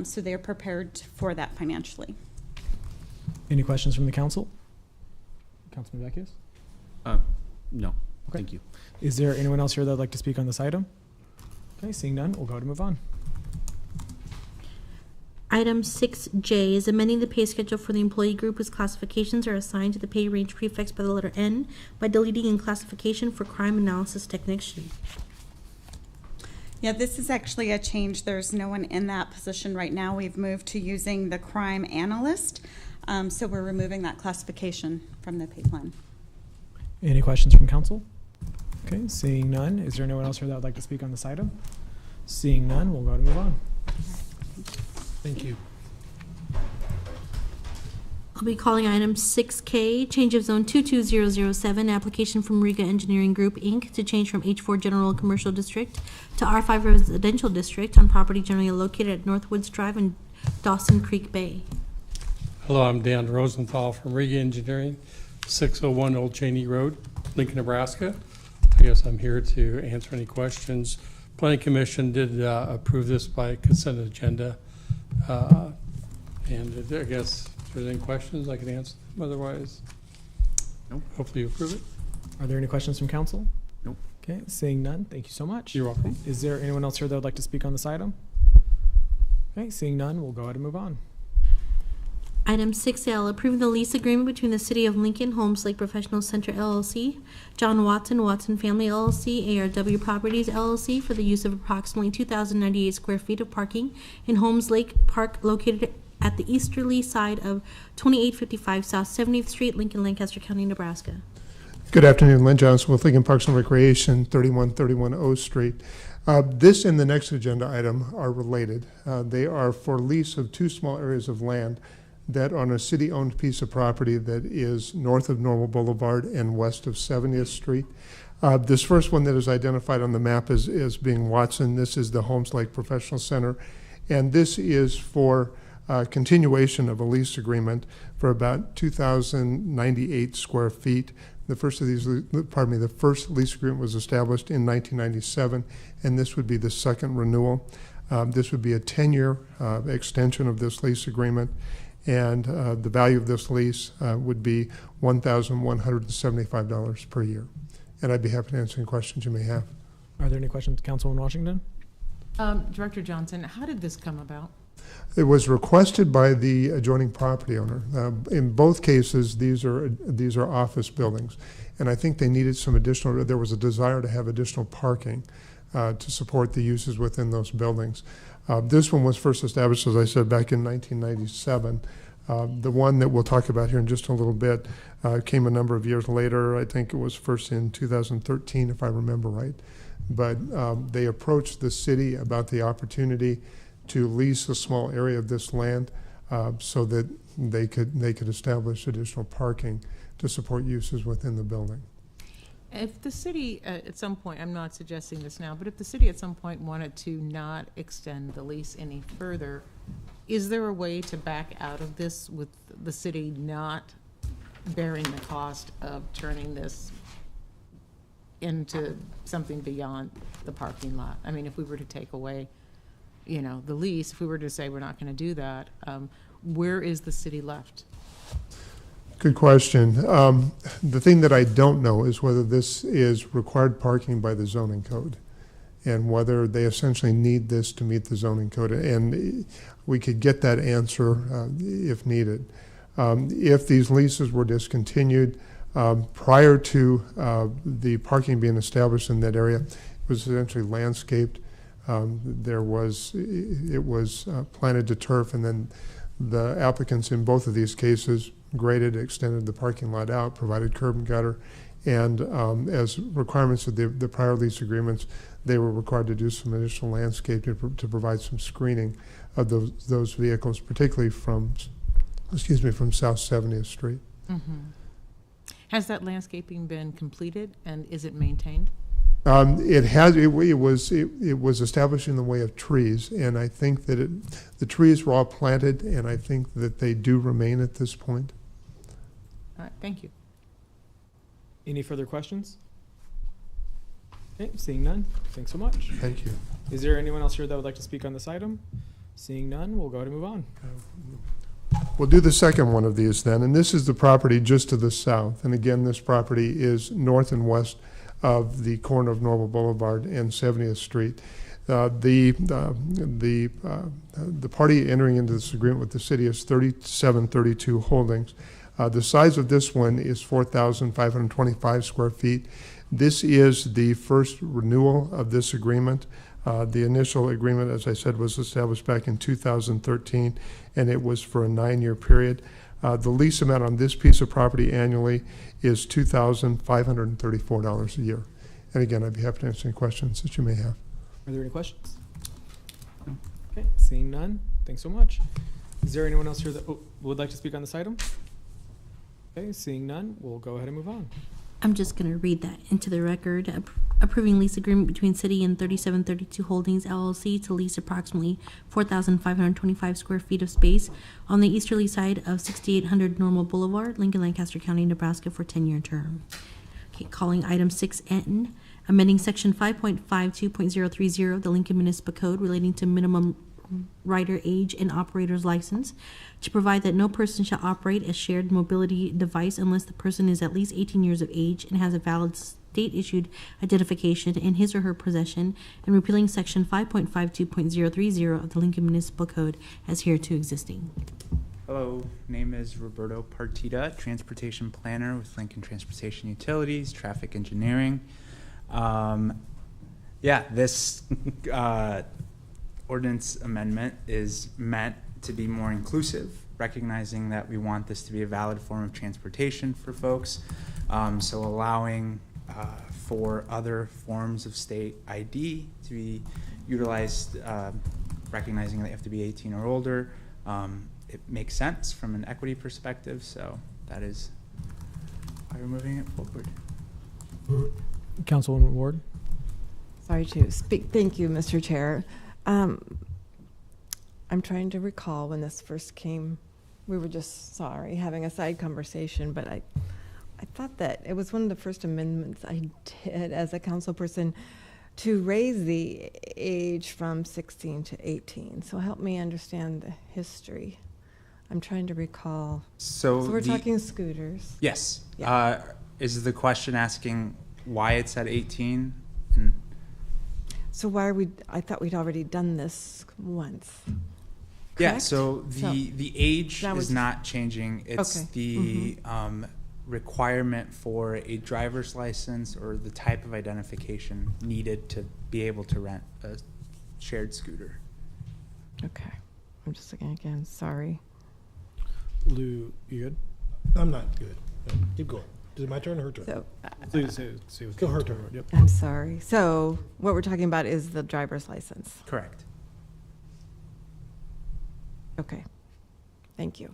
So they're prepared for that financially. Any questions from the council? Councilman Beckius? No, thank you. Is there anyone else here that would like to speak on this item? Okay, seeing none, we'll go ahead and move on. Item 6J is amending the pay schedule for the employee group whose classifications are assigned to the pay range prefixed by the letter N by deleting in classification for crime analysis technician. Yeah, this is actually a change. There's no one in that position right now. We've moved to using the crime analyst. So we're removing that classification from the pay plan. Any questions from council? Okay, seeing none, is there anyone else here that would like to speak on this item? Seeing none, we'll go ahead and move on. Thank you. I'll be calling item 6K, change of zone 22007, application from Riga Engineering Group, Inc. to change from H4 General Commercial District to R5 Residential District on property generally located at Northwoods Drive and Dawson Creek Bay. Hello, I'm Dan Rosenthal from Riga Engineering, 601 Old Cheney Road, Lincoln, Nebraska. I guess I'm here to answer any questions. Planning Commission did approve this by consent agenda. And I guess if there's any questions, I can answer them. Otherwise, Nope. Hopefully you approve it. Are there any questions from council? Nope. Okay, seeing none, thank you so much. You're welcome. Is there anyone else here that would like to speak on this item? Okay, seeing none, we'll go ahead and move on. Item 6L, approving the lease agreement between the City of Lincoln, Holmes Lake Professional Center LLC, John Watson, Watson Family LLC, ARW Properties LLC for the use of approximately 2,098 square feet of parking in Holmes Lake Park located at the easterly side of 2855 South 70th Street, Lincoln, Lancaster County, Nebraska. Good afternoon, Lynn Johnson with Lincoln Parks and Recreation, 3131 O Street. This and the next agenda item are related. They are for lease of two small areas of land that are on a city-owned piece of property that is north of Normal Boulevard and west of 70th Street. This first one that is identified on the map is being Watson. This is the Holmes Lake Professional Center, and this is for continuation of a lease agreement for about 2,098 square feet. The first lease agreement was established in 1997, and this would be the second renewal. This would be a 10-year extension of this lease agreement, and the value of this lease would be $1,175 per year. And I'd be happy to answer any questions you may have. Are there any questions, Councilman Washington? Director Johnson, how did this come about? It was requested by the adjoining property owner. In both cases, these are office buildings, and I think they needed some additional. There was a desire to have additional parking to support the uses within those buildings. This one was first established, as I said, back in 1997. The one that we'll talk about here in just a little bit came a number of years later. I think it was first in 2013, if I remember right. But they approached the city about the opportunity to lease a small area of this land so that they could establish additional parking to support uses within the building. If the city at some point, I'm not suggesting this now, but if the city at some point wanted to not extend the lease any further, is there a way to back out of this with the city not bearing the cost of turning this into something beyond the parking lot? I mean, if we were to take away, you know, the lease, if we were to say we're not going to do that, where is the city left? Good question. The thing that I don't know is whether this is required parking by the zoning code and whether they essentially need this to meet the zoning code. And we could get that answer if needed. If these leases were discontinued prior to the parking being established in that area, it was essentially landscaped. It was planted to turf, and then the applicants in both of these cases graded, extended the parking lot out, provided curb and gutter, and as requirements of the prior lease agreements, they were required to do some additional landscape to provide some screening of those vehicles, particularly from South 70th Street. Mm-hmm. Has that landscaping been completed, and is it maintained? It has. It was established in the way of trees, and I think that the trees were all planted, and I think that they do remain at this point. All right, thank you. Any further questions? Okay, seeing none, thanks so much. Thank you. Is there anyone else here that would like to speak on this item? Seeing none, we'll go ahead and move on. We'll do the second one of these then, and this is the property just to the south. And again, this property is north and west of the corner of Normal Boulevard and 70th Street. The party entering into this agreement with the city is 3732 Holdings. The size of this one is 4,525 square feet. This is the first renewal of this agreement. The initial agreement, as I said, was established back in 2013, and it was for a 9-year period. The lease amount on this piece of property annually is $2,534 a year. And again, I'd be happy to answer any questions that you may have. Are there any questions? No. Okay, seeing none, thanks so much. Is there anyone else here that would like to speak on this item? Okay, seeing none, we'll go ahead and move on. I'm just going to read that into the record. Approving lease agreement between City and 3732 Holdings LLC to lease approximately 4,525 square feet of space on the easterly side of 6800 Normal Boulevard, Lincoln, Lancaster County, Nebraska for 10-year term. Okay, calling item 6N, amending section 5.52.030 of the Lincoln Municipal Code relating to minimum rider age and operator's license to provide that no person shall operate a shared mobility device unless the person is at least 18 years of age and has a valid state-issued identification in his or her possession, and repealing section 5.52.030 of the Lincoln Municipal Code as hereto existing. Hello, name is Roberto Partida, Transportation Planner with Lincoln Transportation Utilities, Traffic Engineering. This ordinance amendment is meant to be more inclusive, recognizing that we want this to be a valid form of transportation for folks. So allowing for other forms of state ID to be utilized, recognizing that you have to be 18 or older. It makes sense from an equity perspective, so that is why we're moving it forward. Councilwoman Ward. Sorry to speak. Thank you, Mr. Chair. I'm trying to recall when this first came. We were just having a side conversation, but I thought that it was one of the first amendments I did as a council person to raise the age from 16 to 18. So help me understand the history. I'm trying to recall. So we're talking scooters. Yes. Yeah. Is the question asking why it's at 18? So why are we? I thought we'd already done this once. Yeah. Correct? So the age is not changing. It's Okay. the requirement for a driver's license or the type of identification needed to be able to rent a shared scooter. Okay. I'm just looking again. Sorry. Lou, you good? I'm not good. Keep going. Is it my turn or her turn? So, Please say Go her turn. Yep. I'm sorry. So what we're talking about is the driver's license. Correct. Okay. Thank you.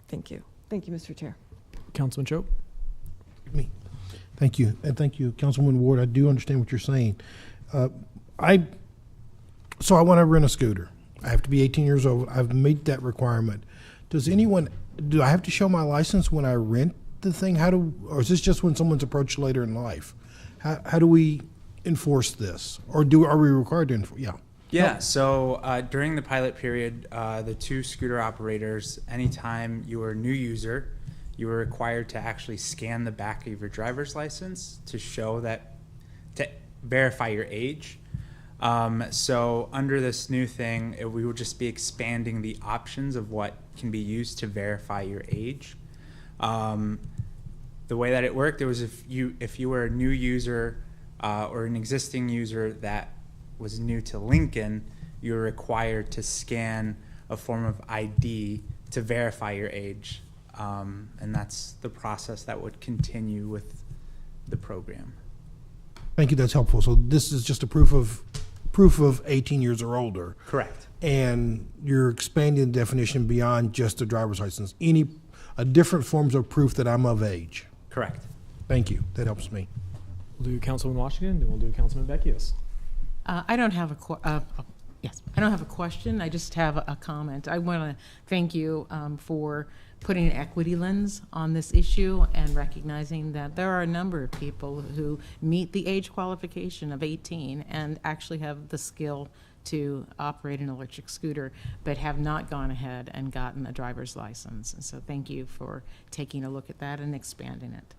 Thank you. Thank you, Mr. Chair. Councilman Choate. Me. Thank you. And thank you, Councilwoman Ward. I do understand what you're saying. So I want to rent a scooter. I have to be 18 years old. I've made that requirement. Do I have to show my license when I rent the thing? Or is this just when someone's approached later in life? How do we enforce this? Or are we required to enforce? Yeah. Yeah, so during the pilot period, the two scooter operators, anytime you were a new user, you were required to actually scan the back of your driver's license to show that, to verify your age. So under this new thing, we would just be expanding the options of what can be used to verify your age. The way that it worked, it was if you were a new user or an existing user that was new to Lincoln, you were required to scan a form of ID to verify your age. And that's the process that would continue with the program. Thank you. That's helpful. So this is just a proof of 18 years or older. Correct. And you're expanding the definition beyond just a driver's license. A different forms of proof that I'm of age. Correct. Thank you. That helps me. We'll do Councilman Washington, then we'll do Councilman Beckius. I don't have a question. I just have a comment. I want to thank you for putting an equity lens on this issue and recognizing that there are a number of people who meet the age qualification of 18 and actually have the skill to operate an electric scooter, but have not gone ahead and gotten a driver's license. And so thank you for taking a look at that and expanding it.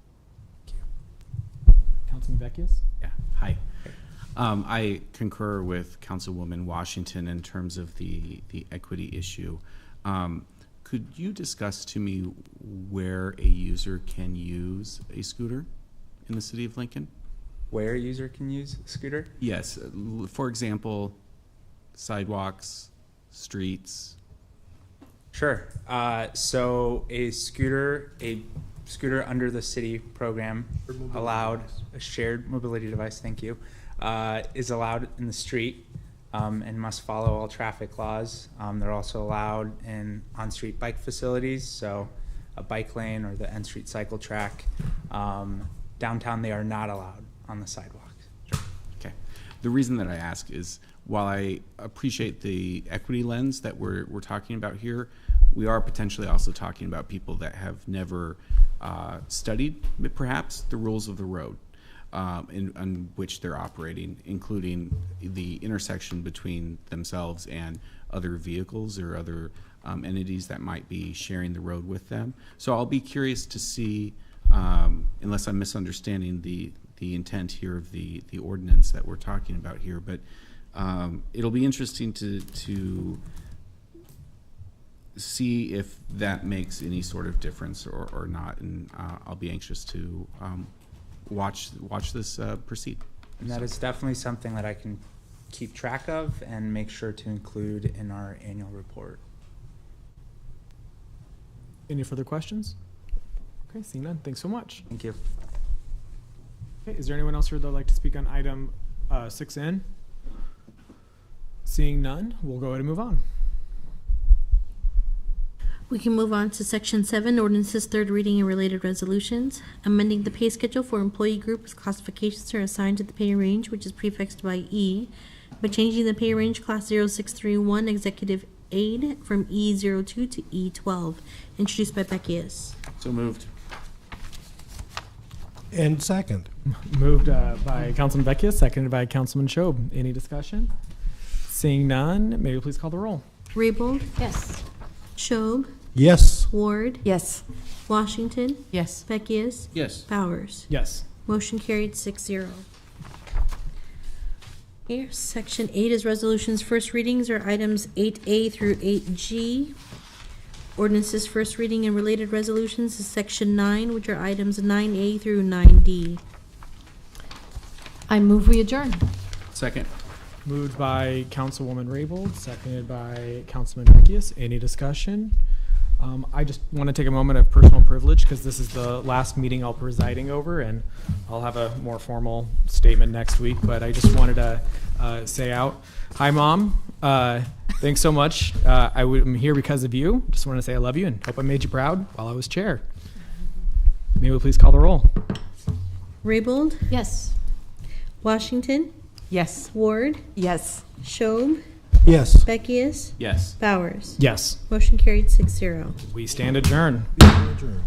Councilman Beckius? Yeah, hi. I concur with Councilwoman Washington in terms of the equity issue. Could you discuss to me where a user can use a scooter in the city of Lincoln? Where a user can use a scooter? Yes, for example, sidewalks, streets. Sure. So a scooter under the city program allowed, a shared mobility device, thank you, is allowed in the street and must follow all traffic laws. They're also allowed in on-street bike facilities, so a bike lane or the end street cycle track. Downtown, they are not allowed on the sidewalk. Okay. The reason that I ask is, while I appreciate the equity lens that we're talking about here, we are potentially also talking about people that have never studied, perhaps, the rules of the road in which they're operating, including the intersection between themselves and other vehicles or other entities that might be sharing the road with them. So I'll be curious to see, unless I'm misunderstanding the intent here of the ordinance that we're talking about here, but it'll be interesting to see if that makes any sort of difference or not, and I'll be anxious to watch this proceed. And that is definitely something that I can keep track of and make sure to include in our annual report. Any further questions? Okay, seeing none. Thanks so much. Thank you. Okay, is there anyone else here that would like to speak on item 6N? Seeing none, we'll go ahead and move on. We can move on to Section 7, Ordinances, third reading and related resolutions. Amending the pay schedule for employee groups classifications are assigned to the pay range, which is prefixed by E, by changing the pay range class 0631 executive aid from E02 to E12. Introduced by Beckius. So moved. And second. Moved by Councilman Beckius, seconded by Councilman Schob. Any discussion? Seeing none, may we please call the roll? Raybold? Yes. Schob? Yes. Ward? Yes. Washington? Yes. Beckius? Yes. Bowers? Yes. Motion carried 6-0. Here, Section 8 is resolutions. First readings are items 8A through 8G. Ordinances first reading and related resolutions is Section 9, which are items 9A through 9D. I move we adjourn. Second. Moved by Councilwoman Raybold, seconded by Councilman Beckius. Any discussion? I just want to take a moment of personal privilege because this is the last meeting I'll be presiding over, and I'll have a more formal statement next week, but I just wanted to say out, hi, Mom. Thanks so much. I'm here because of you. Just want to say I love you and hope I made you proud while I was chair. May we please call the roll? Raybold? Yes. Washington? Yes. Ward? Yes. Schob? Yes. Beckius? Yes. Bowers? Yes. Motion carried 6-0. We stand adjourned. Adjourned.